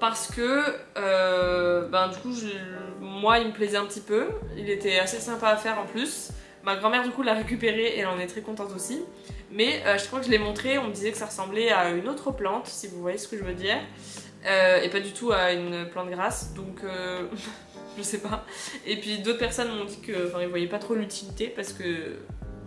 Parce que du coup moi il me plaisait un petit peu, il était assez sympa à faire en plus. Ma grand-mère du coup l'a récupéré et elle en est très contente aussi. Mais je crois que je l'ai montré, on me disait que ça ressemblait à une autre plante, si vous voyez ce que je veux dire. Et pas du tout à une plante grasse, donc je sais pas. Et puis d'autres personnes m'ont dit que, enfin, ils voyaient pas trop l'utilité parce que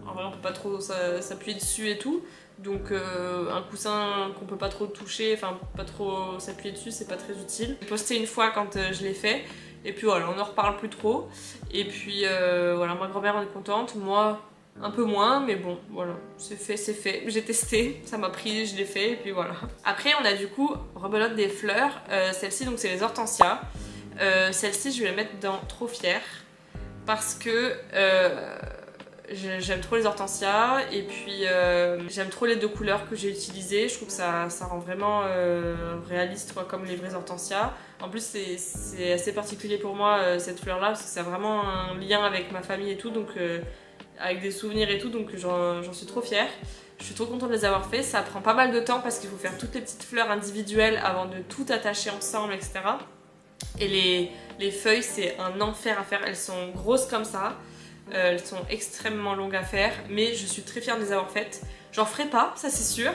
en vrai on peut pas trop s'appuyer dessus et tout. Donc un coussin qu'on peut pas trop toucher, enfin pas trop s'appuyer dessus, c'est pas très utile. J'ai posté une fois quand je l'ai fait. Et puis voilà, on en reparle plus trop. Et puis voilà, ma grand-mère en est contente, moi un peu moins, mais bon, voilà, c'est fait, c'est fait. J'ai testé, ça m'a pris, je l'ai fait, et puis voilà. Après, on a du coup, rebelote des fleurs. Celle-ci, donc c'est les hortensias. Celle-ci, je vais la mettre dans Trop Fière, parce que j'aime trop les hortensias, et puis j'aime trop les deux couleurs que j'ai utilisées. Je trouve que ça rend vraiment réaliste, quoi, comme les vraies hortensias. En plus, c'est assez particulier pour moi, cette fleur-là, parce que ça a vraiment un lien avec ma famille et tout, donc avec des souvenirs et tout, donc j'en suis trop fière. Je suis trop contente de les avoir fait. Ça prend pas mal de temps parce qu'il faut faire toutes les petites fleurs individuelles avant de tout attacher ensemble, etc. Et les feuilles, c'est un enfer à faire. Elles sont grosses comme ça. Elles sont extrêmement longues à faire, mais je suis très fière de les avoir faites. J'en ferai pas, ça c'est sûr,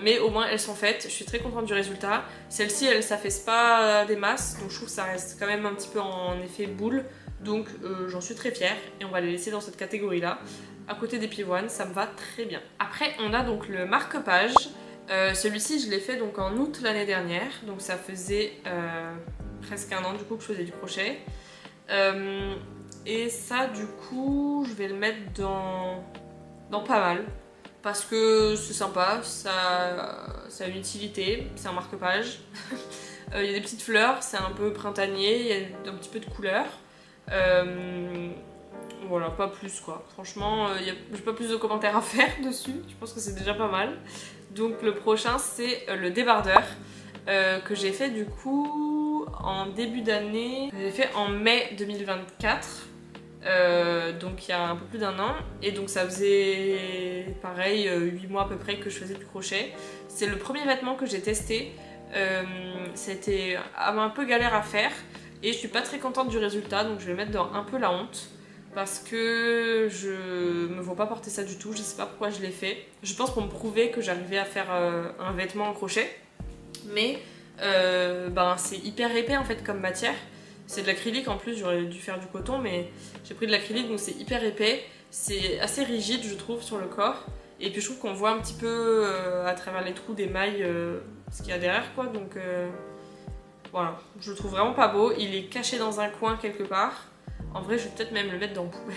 mais au moins elles sont faites. Je suis très contente du résultat. Celle-ci, elle s'affaisse pas des masses, donc je trouve que ça reste quand même un petit peu en effet boule. Donc j'en suis très fière et on va les laisser dans cette catégorie-là, à côté des pivoines, ça me va très bien. Après, on a donc le marque-page. Celui-ci, je l'ai fait donc en août l'année dernière, donc ça faisait presque un an du coup que je faisais du crochet. Et ça, du coup, je vais le mettre dans pas mal. Parce que c'est sympa, ça a une utilité, c'est un marque-page. Il y a des petites fleurs, c'est un peu printanier, il y a un petit peu de couleur. Voilà, pas plus quoi. Franchement, j'ai pas plus de commentaires à faire dessus, je pense que c'est déjà pas mal. Donc le prochain, c'est le débardeur que j'ai fait du coup en début d'année. J'ai fait en mai 2024. Donc il y a un peu plus d'un an, et donc ça faisait pareil 8 mois à peu près que je faisais du crochet. C'est le premier vêtement que j'ai testé. C'était un peu galère à faire et je suis pas très contente du résultat, donc je vais mettre dans un peu la honte parce que je me vois pas porter ça du tout. Je sais pas pourquoi je l'ai fait. Je pense pour me prouver que j'arrivais à faire un vêtement en crochet, mais ben, c'est hyper épais en fait comme matière. C'est de l'acrylique en plus, j'aurais dû faire du coton, mais j'ai pris de l'acrylique, donc c'est hyper épais. C'est assez rigide, je trouve, sur le corps. Et puis je trouve qu'on voit un petit peu à travers les trous des mailles ce qu'il y a derrière, quoi. Donc voilà, je le trouve vraiment pas beau. Il est caché dans un coin quelque part. En vrai, je vais peut-être même le mettre dans la poubelle.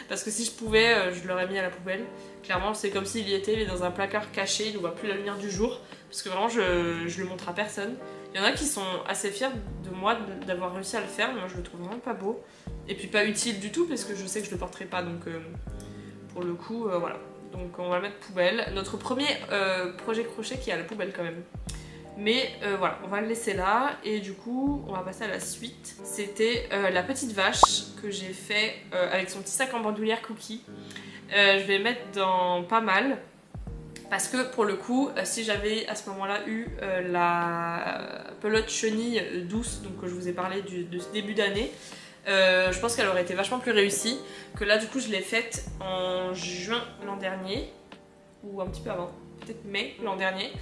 Parce que si je pouvais, je l'aurais mis à la poubelle. Clairement, c'est comme s'il y était, il est dans un placard caché, il ne voit plus la lumière du jour. Parce que vraiment, je le montre à personne. Il y en a qui sont assez fiers de moi d'avoir réussi à le faire, mais moi je le trouve vraiment pas beau. Et puis pas utile du tout, parce que je sais que je le porterai pas, donc pour le coup, voilà. Donc on va le mettre poubelle. Notre premier projet crochet qui est à la poubelle quand même. Mais voilà, on va le laisser là, et du coup on va passer à la suite. C'était la petite vache que j'ai fait avec son petit sac en bandoulière cookie. Je vais le mettre dans pas mal. Parce que pour le coup, si j'avais à ce moment-là eu la pelote chenille douce, donc que je vous ai parlé de ce début d'année, je pense qu'elle aurait été vachement plus réussie. Que là, du coup, je l'ai faite en juin l'an dernier, ou un petit peu avant, peut-être mai l'an dernier.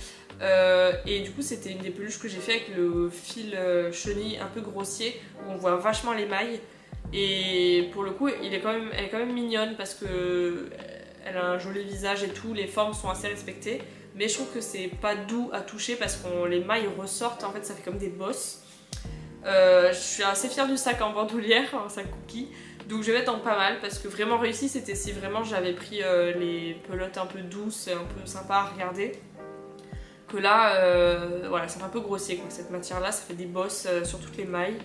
Et du coup, c'était une des peluches que j'ai fait avec le fil chenille un peu grossier, où on voit vachement les mailles. Et pour le coup, elle est quand même mignonne parce que elle a un joli visage et tout, les formes sont assez respectées, mais je trouve que c'est pas doux à toucher parce que les mailles ressortent, en fait ça fait comme des bosses. Je suis assez fière du sac en bandoulière, un sac cookie, donc je vais mettre en pas mal parce que vraiment réussi c'était si vraiment j'avais pris les pelotes un peu douces, un peu sympa à regarder. Que là, voilà, ça fait un peu grossier quoi, cette matière là, ça fait des bosses sur toutes les mailles.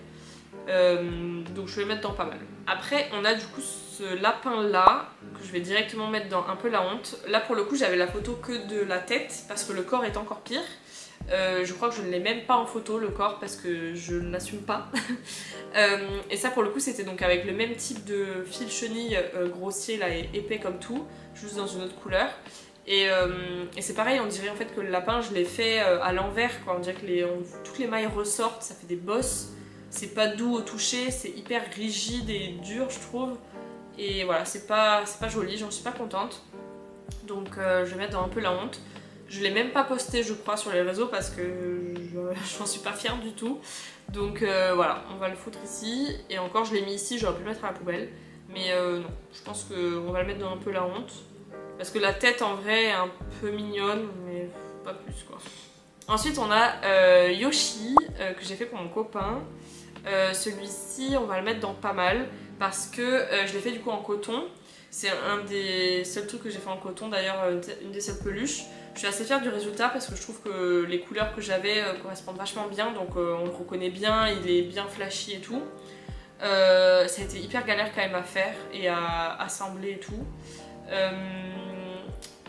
Donc je vais mettre dans pas mal. Après on a du coup ce lapin là que je vais directement mettre dans un peu la honte. Là pour le coup j'avais la photo que de la tête parce que le corps est encore pire. Je crois que je ne l'ai même pas en photo le corps parce que je ne l'assume pas. Et ça pour le coup c'était donc avec le même type de fil chenille grossier là et épais comme tout, juste dans une autre couleur. Et c'est pareil, on dirait en fait que le lapin je l'ai fait à l'envers quoi. On dirait que toutes les mailles ressortent, ça fait des bosses. C'est pas doux au toucher, c'est hyper rigide et dur je trouve. Et voilà, c'est pas joli, j'en suis pas contente. Donc je vais mettre dans un peu la honte. Je l'ai même pas posté je crois sur les réseaux parce que j'en suis pas fière du tout. Donc voilà, on va le foutre ici. Et encore je l'ai mis ici, j'aurais pu le mettre à la poubelle. Mais non, je pense qu'on va le mettre dans un peu la honte. Parce que la tête en vrai est un peu mignonne, mais pas plus quoi. Ensuite on a Yoshi que j'ai fait pour mon copain. Celui-ci on va le mettre dans pas mal parce que je l'ai fait du coup en coton. C'est un des seuls trucs que j'ai fait en coton, d'ailleurs une des seules peluches. Je suis assez fière du résultat parce que je trouve que les couleurs que j'avais correspondent vachement bien, donc on le reconnaît bien, il est bien flashy et tout. Ça a été hyper galère quand même à faire et à assembler et tout.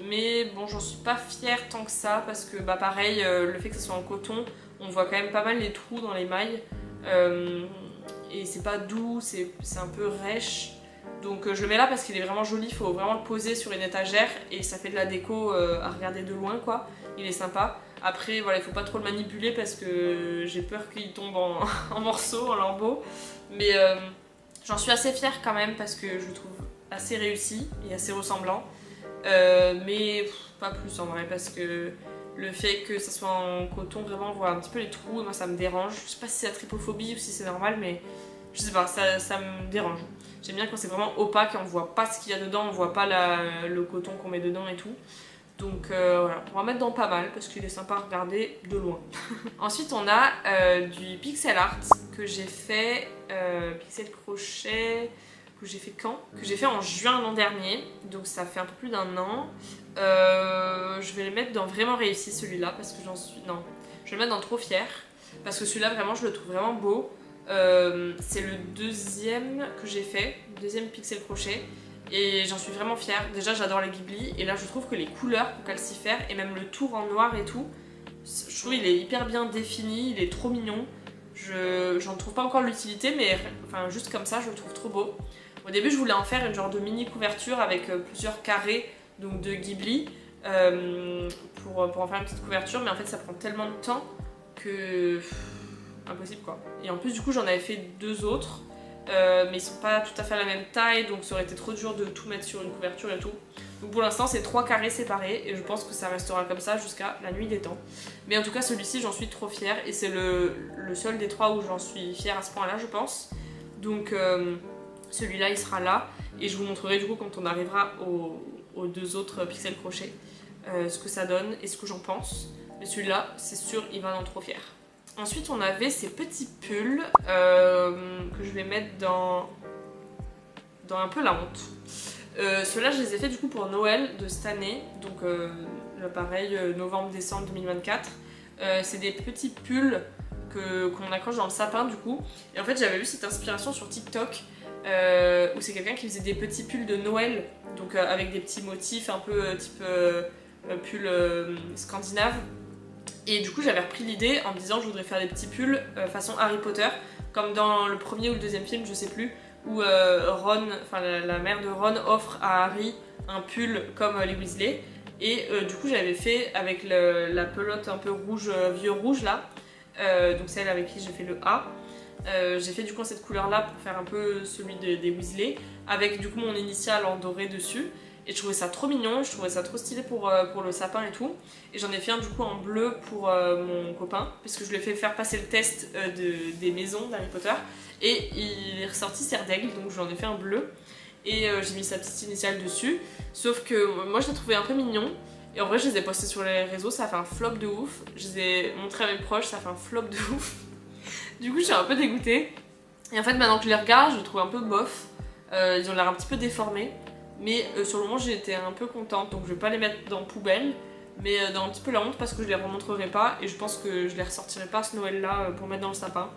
Mais bon, j'en suis pas fière tant que ça parce que bah pareil, le fait que ce soit en coton, on voit quand même pas mal les trous dans les mailles. Et c'est pas doux, c'est un peu rêche. Donc je le mets là parce qu'il est vraiment joli, il faut vraiment le poser sur une étagère et ça fait de la déco à regarder de loin quoi. Il est sympa. Après voilà, il faut pas trop le manipuler parce que j'ai peur qu'il tombe en morceaux, en lambeaux. Mais j'en suis assez fière quand même parce que je le trouve assez réussi et assez ressemblant. Mais pas plus en vrai parce que le fait que ça soit en coton, vraiment on voit un petit peu les trous, moi ça me dérange. Je sais pas si c'est la trypophobie ou si c'est normal mais je sais pas, ça me dérange. J'aime bien quand c'est vraiment opaque et on voit pas ce qu'il y a dedans, on voit pas le coton qu'on met dedans et tout. Donc voilà, on va mettre dans pas mal parce qu'il est sympa à regarder de loin. Ensuite on a du pixel art que j'ai fait, pixel crochet, que j'ai fait quand? Que j'ai fait en juin l'an dernier, donc ça fait un peu plus d'un an. Je vais le mettre dans vraiment réussi celui-là parce que j'en suis... Non, je vais le mettre dans trop fier parce que celui-là vraiment je le trouve vraiment beau. C'est le deuxième que j'ai fait, le deuxième pixel crochet et j'en suis vraiment fière. Déjà j'adore les Ghibli et là je trouve que les couleurs pour calcifère et même le tour en noir et tout, je trouve il est hyper bien défini, il est trop mignon. J'en trouve pas encore l'utilité mais enfin juste comme ça je le trouve trop beau. Au début je voulais en faire une genre de mini couverture avec plusieurs carrés donc de Ghibli pour en faire une petite couverture mais en fait ça prend tellement de temps que... impossible quoi. Et en plus du coup j'en avais fait deux autres mais ils sont pas tout à fait à la même taille donc ça aurait été trop dur de tout mettre sur une couverture et tout. Donc pour l'instant c'est 3 carrés séparés et je pense que ça restera comme ça jusqu'à la nuit des temps. Mais en tout cas celui-ci j'en suis trop fière et c'est le seul des 3 où j'en suis fière à ce point là je pense. Donc celui-là il sera là et je vous montrerai du coup quand on arrivera aux deux autres pixels crochet ce que ça donne et ce que j'en pense. Mais celui-là c'est sûr il va dans trop fier. Ensuite on avait ces petits pulls que je vais mettre dans un peu la honte. Ceux-là je les ai fait du coup pour Noël de cette année, donc pareil novembre-décembre 2024. C'est des petits pulls qu'on accroche dans le sapin du coup. Et en fait j'avais vu cette inspiration sur TikTok où c'est quelqu'un qui faisait des petits pulls de Noël, donc avec des petits motifs un peu type pull scandinave. Et du coup j'avais repris l'idée en me disant je voudrais faire des petits pulls façon Harry Potter, comme dans le premier ou le deuxième film, je sais plus, où Ron, enfin la mère de Ron offre à Harry un pull comme les Weasley. Et du coup j'avais fait avec la pelote un peu rouge, vieux rouge là, donc celle avec qui j'ai fait le A. J'ai fait du coup cette couleur là pour faire un peu celui des Weasley, avec du coup mon initiale en doré dessus. Et je trouvais ça trop mignon, je trouvais ça trop stylé pour le sapin et tout. Et j'en ai fait un du coup en bleu pour mon copain, parce que je lui ai fait faire passer le test des maisons d'Harry Potter. Et il est ressorti serre d'aigle, donc j'en ai fait un bleu. Et j'ai mis sa petite initiale dessus. Sauf que moi je l'ai trouvé un peu mignon. Et en vrai je les ai postés sur les réseaux, ça a fait un flop de ouf. Je les ai montrés à mes proches, ça a fait un flop de ouf. Du coup je suis un peu dégoûtée. Et en fait maintenant que je les regarde, je les trouve un peu bof. Ils ont l'air un petit peu déformés. Mais sur le moment j'étais un peu contente, donc je vais pas les mettre dans poubelle, mais dans un petit peu la honte parce que je les remontrerai pas et je pense que je les ressortirai pas ce Noël là pour mettre dans le sapin.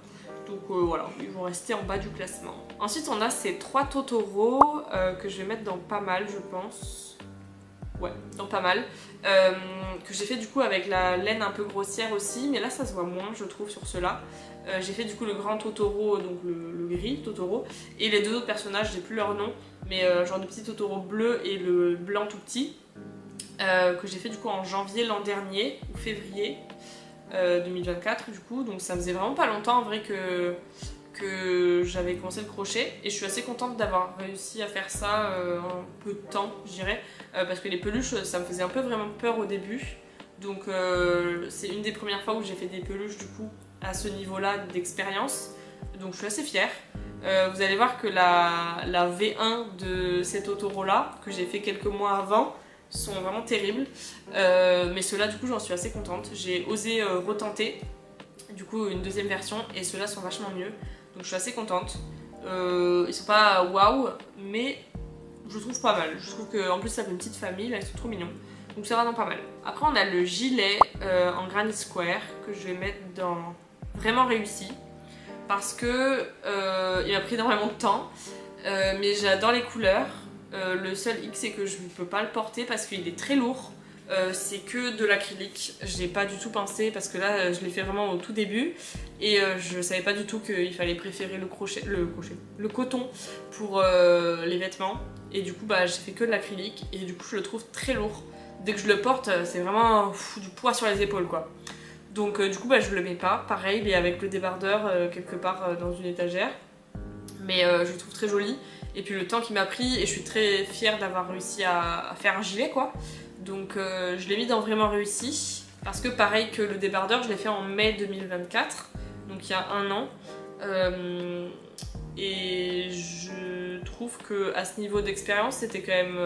Donc voilà, ils vont rester en bas du classement. Ensuite on a ces 3 Totoro que je vais mettre dans pas mal je pense. Ouais, dans pas mal. Que j'ai fait du coup avec la laine un peu grossière aussi, mais là ça se voit moins je trouve sur ceux-là. J'ai fait du coup le grand Totoro, donc le gris Totoro, et les deux autres personnages, j'ai plus leur nom, mais genre le petit Totoro bleu et le blanc tout petit, que j'ai fait du coup en janvier l'an dernier, ou février 2024 du coup, donc ça faisait vraiment pas longtemps en vrai que j'avais commencé le crochet, et je suis assez contente d'avoir réussi à faire ça en peu de temps je dirais, parce que les peluches ça me faisait un peu vraiment peur au début. Donc c'est une des premières fois où j'ai fait des peluches du coup à ce niveau-là d'expérience. Donc je suis assez fière. Vous allez voir que la V1 de cet Totoro là, que j'ai fait quelques mois avant, sont vraiment terribles. Mais ceux-là du coup j'en suis assez contente. J'ai osé retenter du coup une deuxième version et ceux-là sont vachement mieux. Donc je suis assez contente. Ils sont pas waouh, mais je trouve pas mal. Je trouve qu'en plus ça fait une petite famille, là ils sont trop mignons. Donc c'est vraiment pas mal. Après on a le gilet en Granny Square que je vais mettre dans vraiment réussi. Parce que il m'a pris énormément de temps. Mais j'adore les couleurs. Le seul hic c'est que je ne peux pas le porter parce qu'il est très lourd. C'est que de l'acrylique. J'ai pas du tout pensé parce que là je l'ai fait vraiment au tout début. Et je savais pas du tout qu'il fallait préférer le coton pour les vêtements. Et du coup bah, j'ai fait que de l'acrylique et du coup je le trouve très lourd. Dès que je le porte c'est vraiment du poids sur les épaules quoi. Donc du coup bah, je le mets pas. Pareil il est avec le débardeur quelque part dans une étagère. Mais je le trouve très joli. Et puis le temps qu'il m'a pris et je suis très fière d'avoir réussi à faire un gilet quoi. Donc je l'ai mis dans vraiment réussi. Parce que pareil que le débardeur je l'ai fait en mai 2024. Donc il y a un an. Et je trouve qu'à ce niveau d'expérience c'était quand même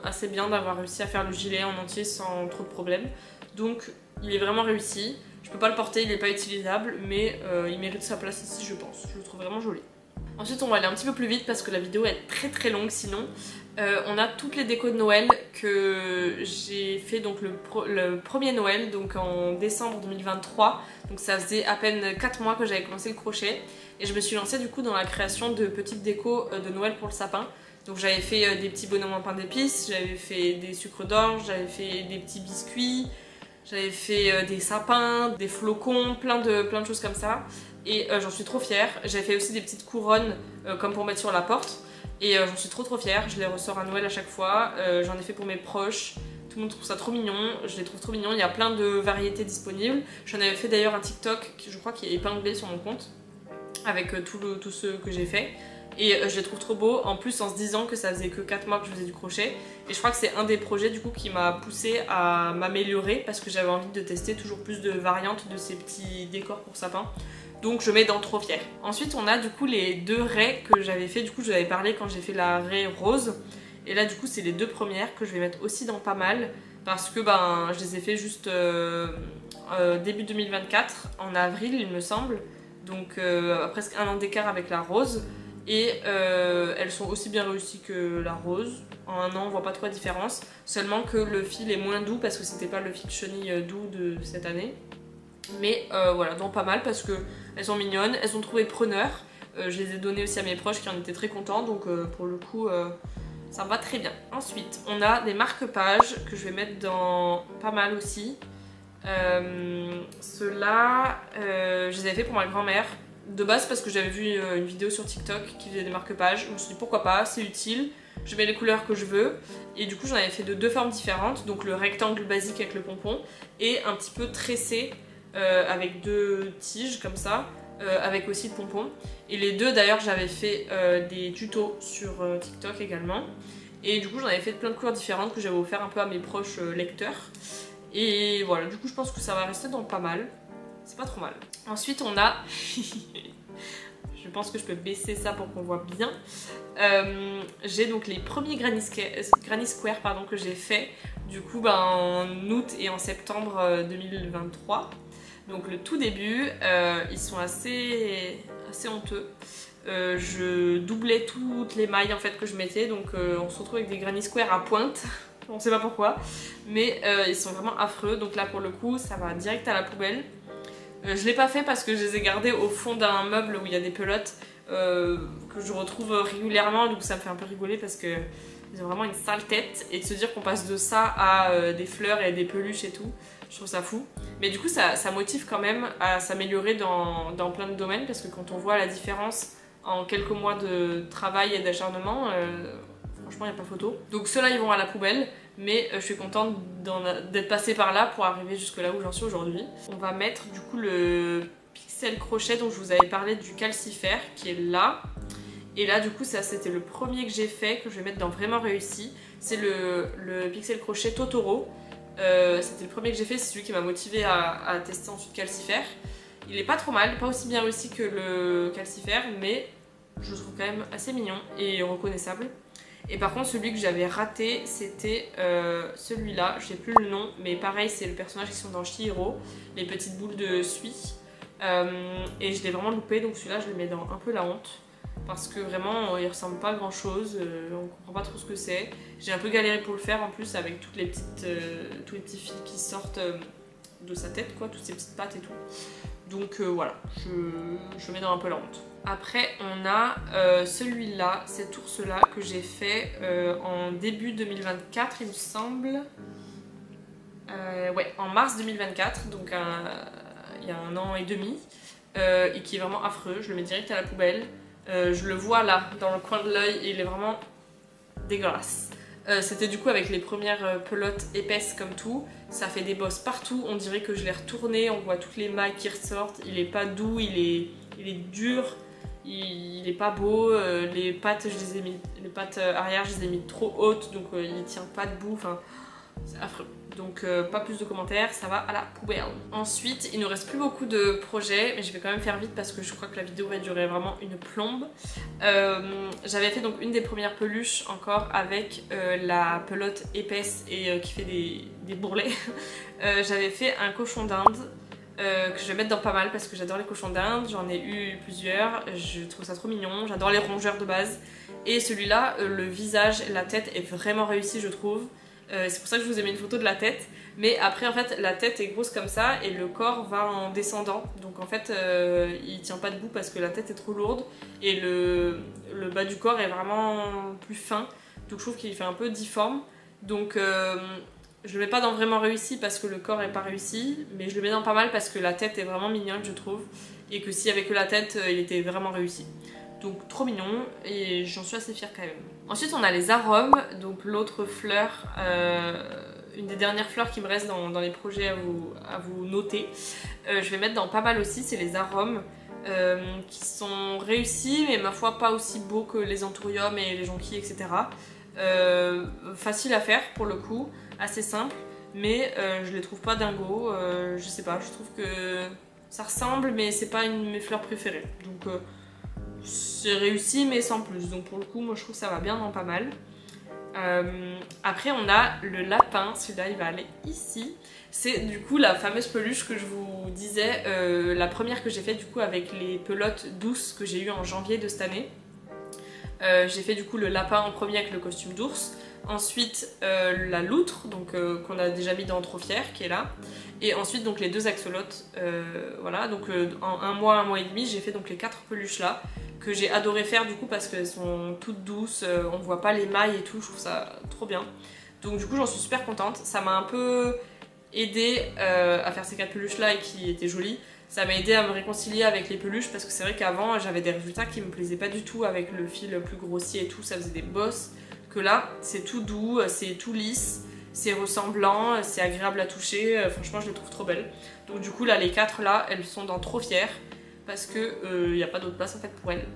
assez bien d'avoir réussi à faire le gilet en entier sans trop de problèmes. Donc il est vraiment réussi. Je peux pas le porter, il n'est pas utilisable, mais il mérite sa place ici je pense. Je le trouve vraiment joli. Ensuite on va aller un petit peu plus vite parce que la vidéo est très longue sinon. On a toutes les décos de Noël que j'ai fait donc le premier Noël, donc en décembre 2023. Donc ça faisait à peine 4 mois que j'avais commencé le crochet. Et je me suis lancée du coup dans la création de petites décos de Noël pour le sapin. Donc j'avais fait des petits bonhommes en pain d'épices, j'avais fait des sucres d'orge, j'avais fait des petits biscuits, j'avais fait des sapins, des flocons, plein de choses comme ça. Et j'en suis trop fière. J'avais fait aussi des petites couronnes comme pour mettre sur la porte. Et j'en suis trop fière, je les ressors à Noël à chaque fois. J'en ai fait pour mes proches. Tout le monde trouve ça trop mignon, je les trouve trop mignons. Il y a plein de variétés disponibles. J'en avais fait d'ailleurs un TikTok, je crois, qui est épinglé sur mon compte. Avec tous ceux que j'ai fait. Et je les trouve trop beaux, en plus en se disant que ça faisait que 4 mois que je faisais du crochet. Et je crois que c'est un des projets du coup qui m'a poussée à m'améliorer parce que j'avais envie de tester toujours plus de variantes de ces petits décors pour sapin. Donc je mets dans trop fière. Ensuite on a du coup les deux raies que j'avais fait, du coup je vous avais parlé quand j'ai fait la raie rose. Et là du coup c'est les deux premières que je vais mettre aussi dans pas mal. Parce que ben je les ai fait juste début 2024, en avril il me semble. Donc presque un an d'écart avec la rose. Et elles sont aussi bien réussies que la rose. En un an on voit pas trop la différence. Seulement que le fil est moins doux parce que c'était pas le fil chenille doux de cette année. Mais voilà, donc pas mal parce qu'elles sont mignonnes, elles ont trouvé preneur. Je les ai données aussi à mes proches qui en étaient très contents, donc pour le coup ça me va très bien. Ensuite on a des marque-pages que je vais mettre dans pas mal aussi. Ceux-là je les avais fait pour ma grand-mère de base parce que j'avais vu une vidéo sur TikTok qui faisait des marque-pages. Je me suis dit pourquoi pas, c'est utile, je mets les couleurs que je veux. Et du coup j'en avais fait de deux formes différentes, donc le rectangle basique avec le pompon et un petit peu tressé avec deux tiges comme ça, avec aussi le pompon. Et les deux d'ailleurs j'avais fait des tutos sur TikTok également. Et du coup j'en avais fait plein de couleurs différentes que j'avais offert un peu à mes proches lecteurs. Et voilà, du coup je pense que ça va rester dans pas mal. C'est pas trop mal. Ensuite on a... je pense que je peux baisser ça pour qu'on voit bien. J'ai donc les premiers Granny Square pardon, que j'ai fait du coup en août et en septembre 2023. Donc le tout début, ils sont assez honteux. Je doublais toutes les mailles en fait que je mettais, donc on se retrouve avec des Granny Square à pointe. On sait pas pourquoi, mais ils sont vraiment affreux. Donc là pour le coup ça va direct à la poubelle. Je l'ai pas fait parce que je les ai gardés au fond d'un meuble où il y a des pelotes que je retrouve régulièrement, donc ça me fait un peu rigoler parce que ils ont vraiment une sale tête, et de se dire qu'on passe de ça à des fleurs et des peluches et tout, je trouve ça fou. Mais du coup ça motive quand même à s'améliorer dans plein de domaines, parce que quand on voit la différence en quelques mois de travail et d'acharnement, franchement il n'y a pas photo. Donc ceux-là ils vont à la poubelle, mais je suis contente d'être passée par là pour arriver jusque là où j'en suis aujourd'hui. On va mettre du coup le pixel crochet dont je vous avais parlé, du calcifère, qui est là. Et là du coup ça c'était le premier que j'ai fait, que je vais mettre dans vraiment réussi. C'est le pixel crochet Totoro. C'était le premier que j'ai fait, c'est celui qui m'a motivé à tester ensuite Calcifère. Il est pas trop mal, pas aussi bien réussi que le Calcifère, mais je le trouve quand même assez mignon et reconnaissable. Et par contre celui que j'avais raté c'était celui-là, je sais plus le nom, mais pareil c'est le personnage qui sont dans Chihiro, les petites boules de suie. Et je l'ai vraiment loupé, donc celui-là je le mets dans un peu la honte. Parce que vraiment il ressemble pas à grand chose, on comprend pas trop ce que c'est. J'ai un peu galéré pour le faire en plus avec toutes les petites, tous les petits fils qui sortent de sa tête quoi, toutes ces petites pattes et tout. Donc voilà, je mets dans un peu la honte. Après on a celui-là, cet ours là que j'ai fait en début 2024 il me semble. Ouais, en mars 2024, donc il y a 1 an et demi. Et qui est vraiment affreux, je le mets direct à la poubelle. Je le vois là, dans le coin de l'œil, et il est vraiment dégueulasse. C'était du coup avec les premières pelotes épaisses comme tout, ça fait des bosses partout, on dirait que je l'ai retourné, on voit toutes les mailles qui ressortent, il est pas doux, il est dur, il est pas beau, les pattes, les pattes arrière je les ai mis trop hautes, donc il tient pas debout, enfin c'est affreux. Donc pas plus de commentaires, ça va à la poubelle. Ensuite, il ne reste plus beaucoup de projets, mais je vais quand même faire vite parce que je crois que la vidéo va durer vraiment une plombe. J'avais fait donc une des premières peluches encore avec la pelote épaisse et qui fait des bourrelets. J'avais fait un cochon d'Inde que je vais mettre dans pas mal parce que j'adore les cochons d'Inde, j'en ai eu plusieurs, je trouve ça trop mignon, j'adore les rongeurs de base. Et celui-là, le visage, la tête est vraiment réussi je trouve. C'est pour ça que je vous ai mis une photo de la tête, mais après en fait la tête est grosse comme ça et le corps va en descendant, donc en fait il tient pas debout parce que la tête est trop lourde et le bas du corps est vraiment plus fin, donc je trouve qu'il fait un peu difforme, donc je le mets pas dans vraiment réussi parce que le corps est pas réussi, mais je le mets dans pas mal parce que la tête est vraiment mignonne je trouve, et que s'il y avait que la tête il était vraiment réussi. Donc trop mignon et j'en suis assez fière quand même. Ensuite on a les arômes, donc l'autre fleur, une des dernières fleurs qui me reste dans les projets à vous noter. Je vais mettre dans pas mal aussi, c'est les arômes qui sont réussis mais ma foi pas aussi beaux que les anthuriums et les jonquilles etc. Facile à faire pour le coup, assez simple, mais je les trouve pas dingos, je sais pas, je trouve que ça ressemble mais c'est pas une de mes fleurs préférées. Donc c'est réussi mais sans plus, donc pour le coup moi je trouve que ça va bien dans pas mal. Après on a le lapin, celui-là il va aller ici. C'est du coup la fameuse peluche que je vous disais, la première que j'ai fait du coup avec les pelotes douces que j'ai eu en janvier de cette année. J'ai fait du coup le lapin en premier avec le costume d'ours. Ensuite la loutre, donc qu'on a déjà mis dans Trop Fière, qui est là. Et ensuite donc les deux axolotes, voilà. Donc en un mois et demi, j'ai fait donc les 4 peluches là, que j'ai adoré faire du coup parce qu'elles sont toutes douces, on voit pas les mailles et tout, je trouve ça trop bien. Donc du coup j'en suis super contente, ça m'a un peu aidé à faire ces 4 peluches là et qui étaient jolies. Ça m'a aidé à me réconcilier avec les peluches parce que c'est vrai qu'avant j'avais des résultats qui me plaisaient pas du tout avec le fil plus grossier et tout, ça faisait des bosses. Que là c'est tout doux, c'est tout lisse, c'est ressemblant, c'est agréable à toucher, franchement je les trouve trop belles. Donc du coup là les 4 là elles sont dans Trop Fière parce que y a pas d'autre place en fait pour elles.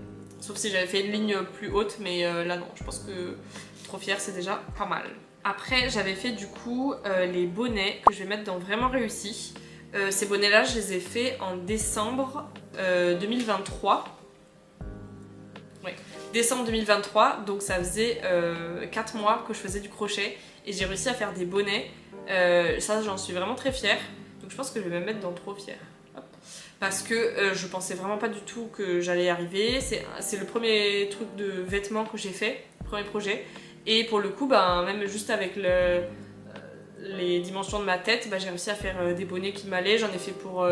Sauf si j'avais fait une ligne plus haute, mais là non, je pense que Trop Fière c'est déjà pas mal. Après j'avais fait du coup les bonnets que je vais mettre dans Vraiment Réussi. Ces bonnets là je les ai fait en décembre 2023. Ouais, décembre 2023, donc ça faisait 4 mois que je faisais du crochet et j'ai réussi à faire des bonnets. Ça j'en suis vraiment très fière, donc je pense que je vais me mettre dans Trop Fière. Hop. Parce que je pensais vraiment pas du tout que j'allais y arriver. C'est le premier truc de vêtements que j'ai fait, premier projet. Et pour le coup, bah, même juste avec les dimensions de ma tête, bah, j'ai réussi à faire des bonnets qui m'allaient. J'en ai fait pour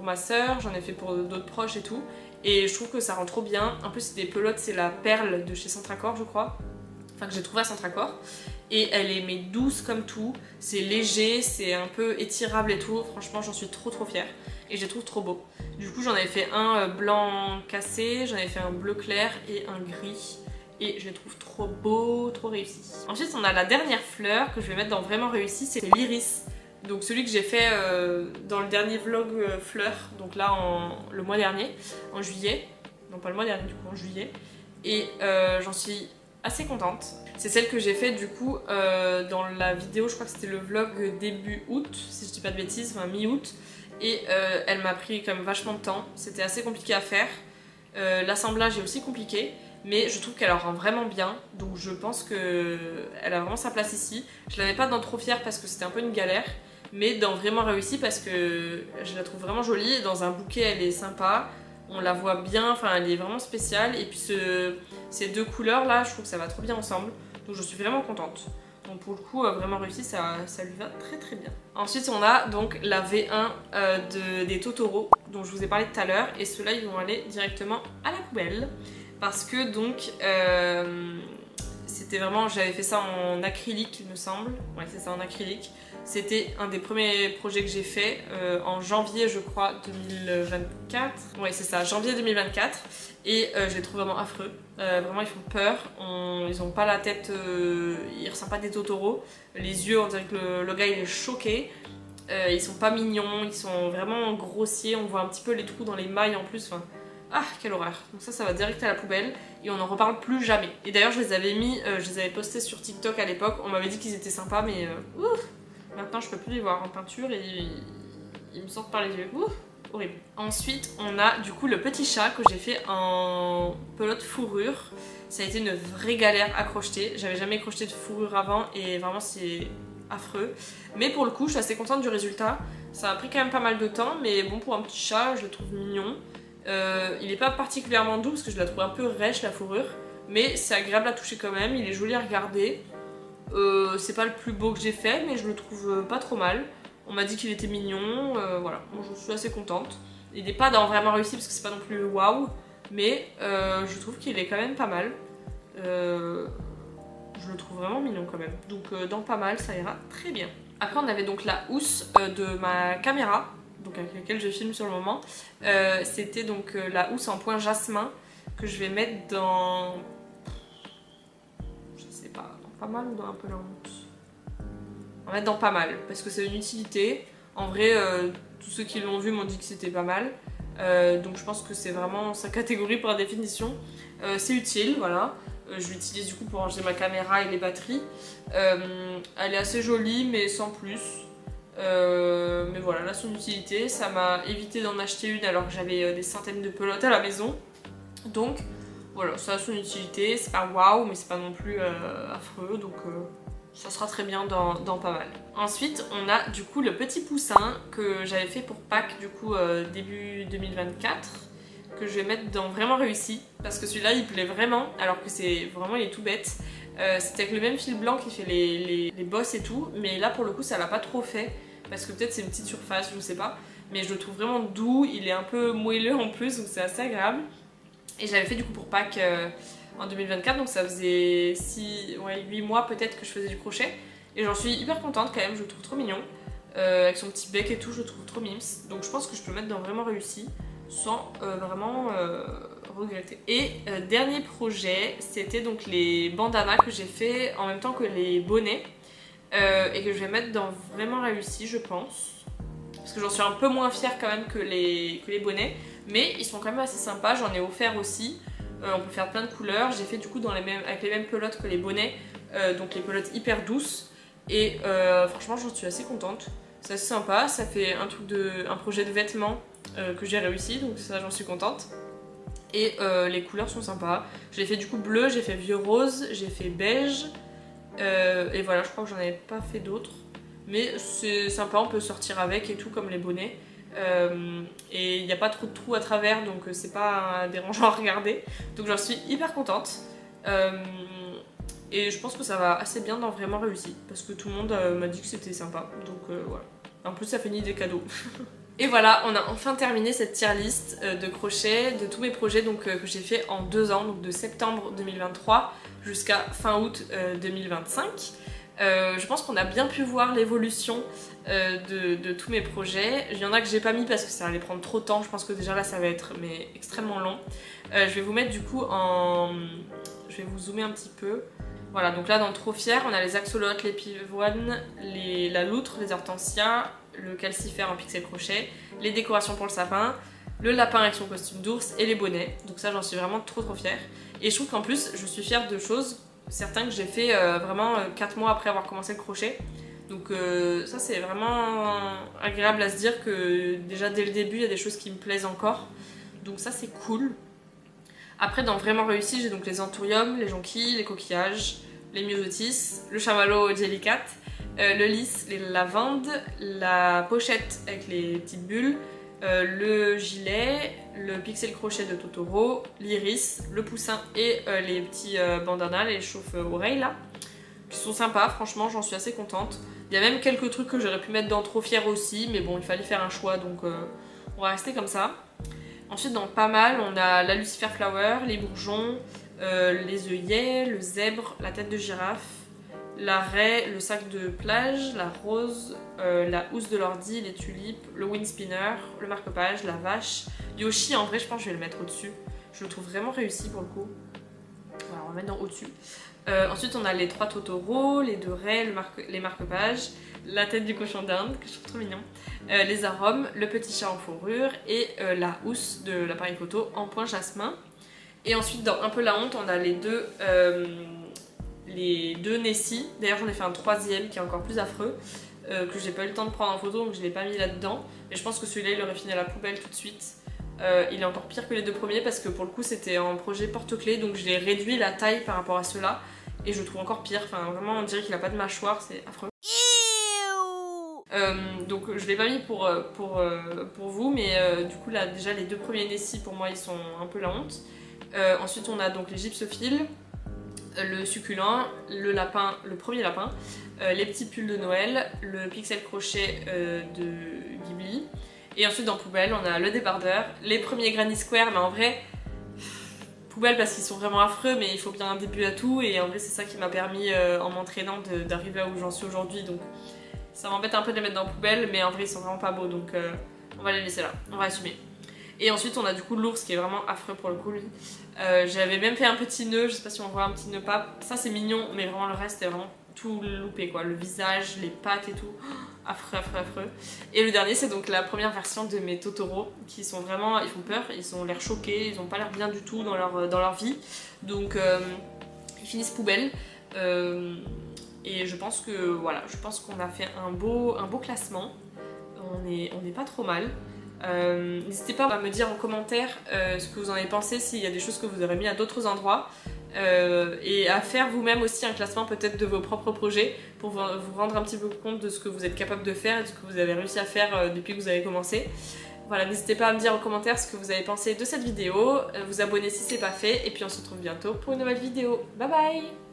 ma soeur, j'en ai fait pour d'autres proches et tout. Et je trouve que ça rend trop bien. En plus, c'est des pelotes, c'est la perle de chez Centracor, je crois. Enfin, que j'ai trouvé à Centracor. Et elle est mais douce comme tout. C'est léger, c'est un peu étirable et tout. Franchement, j'en suis trop fière. Et je les trouve trop beaux. Du coup, j'en avais fait un blanc cassé, j'en avais fait un bleu clair et un gris. Et je les trouve trop beaux, trop réussis. Ensuite, on a la dernière fleur que je vais mettre dans Vraiment Réussi, c'est l'iris. Donc celui que j'ai fait dans le dernier vlog fleurs, donc là le mois dernier, en juillet. Non pas le mois dernier du coup, en juillet. Et j'en suis assez contente. C'est celle que j'ai fait du coup dans la vidéo, je crois que c'était le vlog début août, si je dis pas de bêtises, enfin mi-août. Et elle m'a pris quand même vachement de temps, c'était assez compliqué à faire. L'assemblage est aussi compliqué, mais je trouve qu'elle en rend vraiment bien, donc je pense qu'elle a vraiment sa place ici. Je l'avais pas dans Trop Fière parce que c'était un peu une galère, mais dans Vraiment Réussi parce que je la trouve vraiment jolie, et dans un bouquet elle est sympa, on la voit bien, enfin elle est vraiment spéciale, et puis ces deux couleurs là, je trouve que ça va trop bien ensemble, donc je suis vraiment contente. Donc pour le coup, Vraiment Réussi, ça lui va très très bien. Ensuite on a donc la V1 des Totoro, dont je vous ai parlé tout à l'heure, et ceux-là ils vont aller directement à la poubelle. Parce que donc, c'était vraiment, j'avais fait ça en acrylique il me semble, ouais c'est ça en acrylique. C'était un des premiers projets que j'ai fait en janvier je crois 2024, ouais c'est ça, janvier 2024. Et je les trouve vraiment affreux, vraiment ils font peur, ils ont pas la tête, ils ressemblent pas des Totoro. Les yeux on dirait que le gars il est choqué, ils sont pas mignons, ils sont vraiment grossiers, on voit un petit peu les trous dans les mailles en plus, enfin... Ah, quelle horreur. Donc ça va direct à la poubelle et on n'en reparle plus jamais. Et d'ailleurs je les avais mis, je les avais postés sur TikTok à l'époque, on m'avait dit qu'ils étaient sympas mais maintenant je peux plus les voir en peinture et ils me sortent par les yeux. Horrible. Ensuite on a du coup le petit chat que j'ai fait en pelote fourrure. Ça a été une vraie galère à crocheter, j'avais jamais crocheté de fourrure avant et vraiment c'est affreux. Mais pour le coup je suis assez contente du résultat. Ça a pris quand même pas mal de temps mais bon pour un petit chat je le trouve mignon. Il n'est pas particulièrement doux parce que je la trouve un peu rêche la fourrure, mais c'est agréable à toucher quand même, il est joli à regarder. C'est pas le plus beau que j'ai fait mais je le trouve pas trop mal. On m'a dit qu'il était mignon, voilà, bon, je suis assez contente. Il n'est pas dans Vraiment Réussi parce que c'est pas non plus waouh, mais je trouve qu'il est quand même pas mal. Je le trouve vraiment mignon quand même, donc dans pas mal ça ira très bien. Après on avait donc la housse de ma caméra, donc avec laquelle je filme sur le moment. C'était donc la housse en point jasmin que je vais mettre dans... Je sais pas, dans pas mal ou dans un peu la housse. On va mettre dans pas mal parce que c'est une utilité. En vrai, tous ceux qui l'ont vu m'ont dit que c'était pas mal. Donc je pense que c'est vraiment sa catégorie par définition. C'est utile, voilà. Je l'utilise du coup pour ranger ma caméra et les batteries. Elle est assez jolie mais sans plus. Mais voilà, là son utilité, ça m'a évité d'en acheter une alors que j'avais des centaines de pelotes à la maison. Donc voilà, ça a son utilité, c'est pas waouh mais c'est pas non plus affreux, donc ça sera très bien dans pas mal. Ensuite on a du coup le petit poussin que j'avais fait pour Pâques du coup début 2024, que je vais mettre dans Vraiment Réussi parce que celui-là il plaît vraiment alors que c'est vraiment, il est tout bête. C'était avec le même fil blanc qui fait les bosses et tout, mais là pour le coup ça l'a pas trop fait parce que peut-être c'est une petite surface, je sais pas, mais je le trouve vraiment doux, il est un peu moelleux en plus donc c'est assez agréable. Et je l'avais fait du coup pour Pâques en 2024, donc ça faisait 8 mois peut-être que je faisais du crochet et j'en suis hyper contente quand même, je le trouve trop mignon, avec son petit bec et tout, je le trouve trop mimes, donc je pense que je peux le mettre dans Vraiment Réussi sans vraiment regretter. Et dernier projet, c'était donc les bandanas que j'ai fait en même temps que les bonnets et que je vais mettre dans Vraiment Réussi je pense, parce que j'en suis un peu moins fière quand même que les bonnets, mais ils sont quand même assez sympas, j'en ai offert aussi. On peut faire plein de couleurs, j'ai fait du coup avec les mêmes pelotes que les bonnets, donc les pelotes hyper douces et franchement j'en suis assez contente. C'est assez sympa, ça fait un projet de vêtements que j'ai réussi, donc ça j'en suis contente. Et les couleurs sont sympas. J'ai fait du coup bleu, j'ai fait vieux rose, j'ai fait beige. Et voilà, je crois que j'en avais pas fait d'autres. Mais c'est sympa, on peut sortir avec et tout comme les bonnets. Et il n'y a pas trop de trous à travers, donc c'est pas dérangeant à regarder. Donc j'en suis hyper contente. Et je pense que ça va assez bien dans Vraiment Réussi. Parce que tout le monde m'a dit que c'était sympa. Donc voilà. En plus ça fait ni des cadeaux. Et voilà, on a enfin terminé cette tier list de crochet de tous mes projets donc, que j'ai fait en 2 ans, donc de septembre 2023 jusqu'à fin août 2025. Je pense qu'on a bien pu voir l'évolution de tous mes projets. Il y en a que j'ai pas mis parce que ça allait prendre trop de temps, je pense que déjà là ça va être extrêmement long. Je vais vous mettre du coup en... Je vais vous zoomer un petit peu. Voilà, donc là dans Trop Fière, on a les axolotes, les pivoines, la loutre, les hortensias, le calcifère en pixel crochet, les décorations pour le sapin, le lapin avec son costume d'ours et les bonnets. Donc ça j'en suis vraiment trop fière. Et je trouve qu'en plus je suis fière de choses certains que j'ai fait vraiment 4 mois après avoir commencé le crochet. Donc ça c'est vraiment agréable à se dire que déjà dès le début il y a des choses qui me plaisent encore. Donc ça c'est cool. Après dans vraiment réussi j'ai donc les anthuriums, les jonquilles, les coquillages, les myosotis, le chamallow jellycat, le lys, les lavandes, la pochette avec les petites bulles, le gilet, le pixel crochet de Totoro, l'iris, le poussin et les petits bandanas, les chauffe-oreilles là, qui sont sympas, franchement j'en suis assez contente. Il y a même quelques trucs que j'aurais pu mettre dans Trop Fière aussi, mais bon il fallait faire un choix donc on va rester comme ça. Ensuite dans pas mal on a la Lucifer Flower, les bourgeons, les œillets, le zèbre, la tête de girafe, la raie, le sac de plage, la rose, la housse de l'ordi, les tulipes, le wind spinner, le marque-page, la vache. Yoshi en vrai je pense que je vais le mettre au-dessus. Je le trouve vraiment réussi pour le coup. Voilà, on va mettre dans au-dessus. Ensuite on a les 3 Totoro, les 2 raies, les marque-pages, la tête du cochon d'Inde que je trouve trop mignon, les arômes, le petit chat en fourrure et la housse de l'appareil photo en point jasmin. Et ensuite dans un peu la honte on a les deux Nessie. D'ailleurs j'en ai fait un 3e qui est encore plus affreux, que j'ai pas eu le temps de prendre en photo donc je l'ai pas mis là-dedans. Mais je pense que celui-là il aurait fini à la poubelle tout de suite. Il est encore pire que les 2 premiers parce que pour le coup c'était un projet porte-clés donc j'ai réduit la taille par rapport à ceux-là et je le trouve encore pire, enfin vraiment on dirait qu'il a pas de mâchoire, c'est affreux. Donc je l'ai pas mis pour vous mais du coup là déjà les 2 premiers Nessie pour moi ils sont un peu la honte. Ensuite on a donc les gypsophiles, le succulent, le lapin, le premier lapin, les petits pulls de Noël, le pixel crochet de Ghibli. Et ensuite dans poubelle on a le débardeur, les premiers Granny Square mais en vrai poubelle parce qu'ils sont vraiment affreux mais il faut bien un début à tout et en vrai c'est ça qui m'a permis en m'entraînant d'arriver là où j'en suis aujourd'hui donc ça m'embête un peu de les mettre dans poubelle mais en vrai ils sont vraiment pas beaux donc on va les laisser là, on va assumer. Et ensuite on a du coup l'ours qui est vraiment affreux pour le coup lui. J'avais même fait un petit nœud, je sais pas si on voit un petit nœud pape, ça c'est mignon mais vraiment le reste c'est vraiment tout loupé quoi, le visage, les pattes et tout, affreux affreux affreux. Et le dernier c'est donc la première version de mes Totoro qui sont vraiment, ils font peur, ils ont l'air choqués, ils ont pas l'air bien du tout dans leur vie donc ils finissent poubelle. Et je pense que voilà, je pense qu'on a fait un beau classement, on est pas trop mal. N'hésitez pas à me dire en commentaire ce que vous en avez pensé, s'il y a des choses que vous aurez mis à d'autres endroits et à faire vous-même aussi un classement peut-être de vos propres projets pour vous rendre un petit peu compte de ce que vous êtes capable de faire et de ce que vous avez réussi à faire depuis que vous avez commencé. Voilà, n'hésitez pas à me dire en commentaire ce que vous avez pensé de cette vidéo, vous abonner si c'est pas fait et puis on se retrouve bientôt pour une nouvelle vidéo. Bye bye!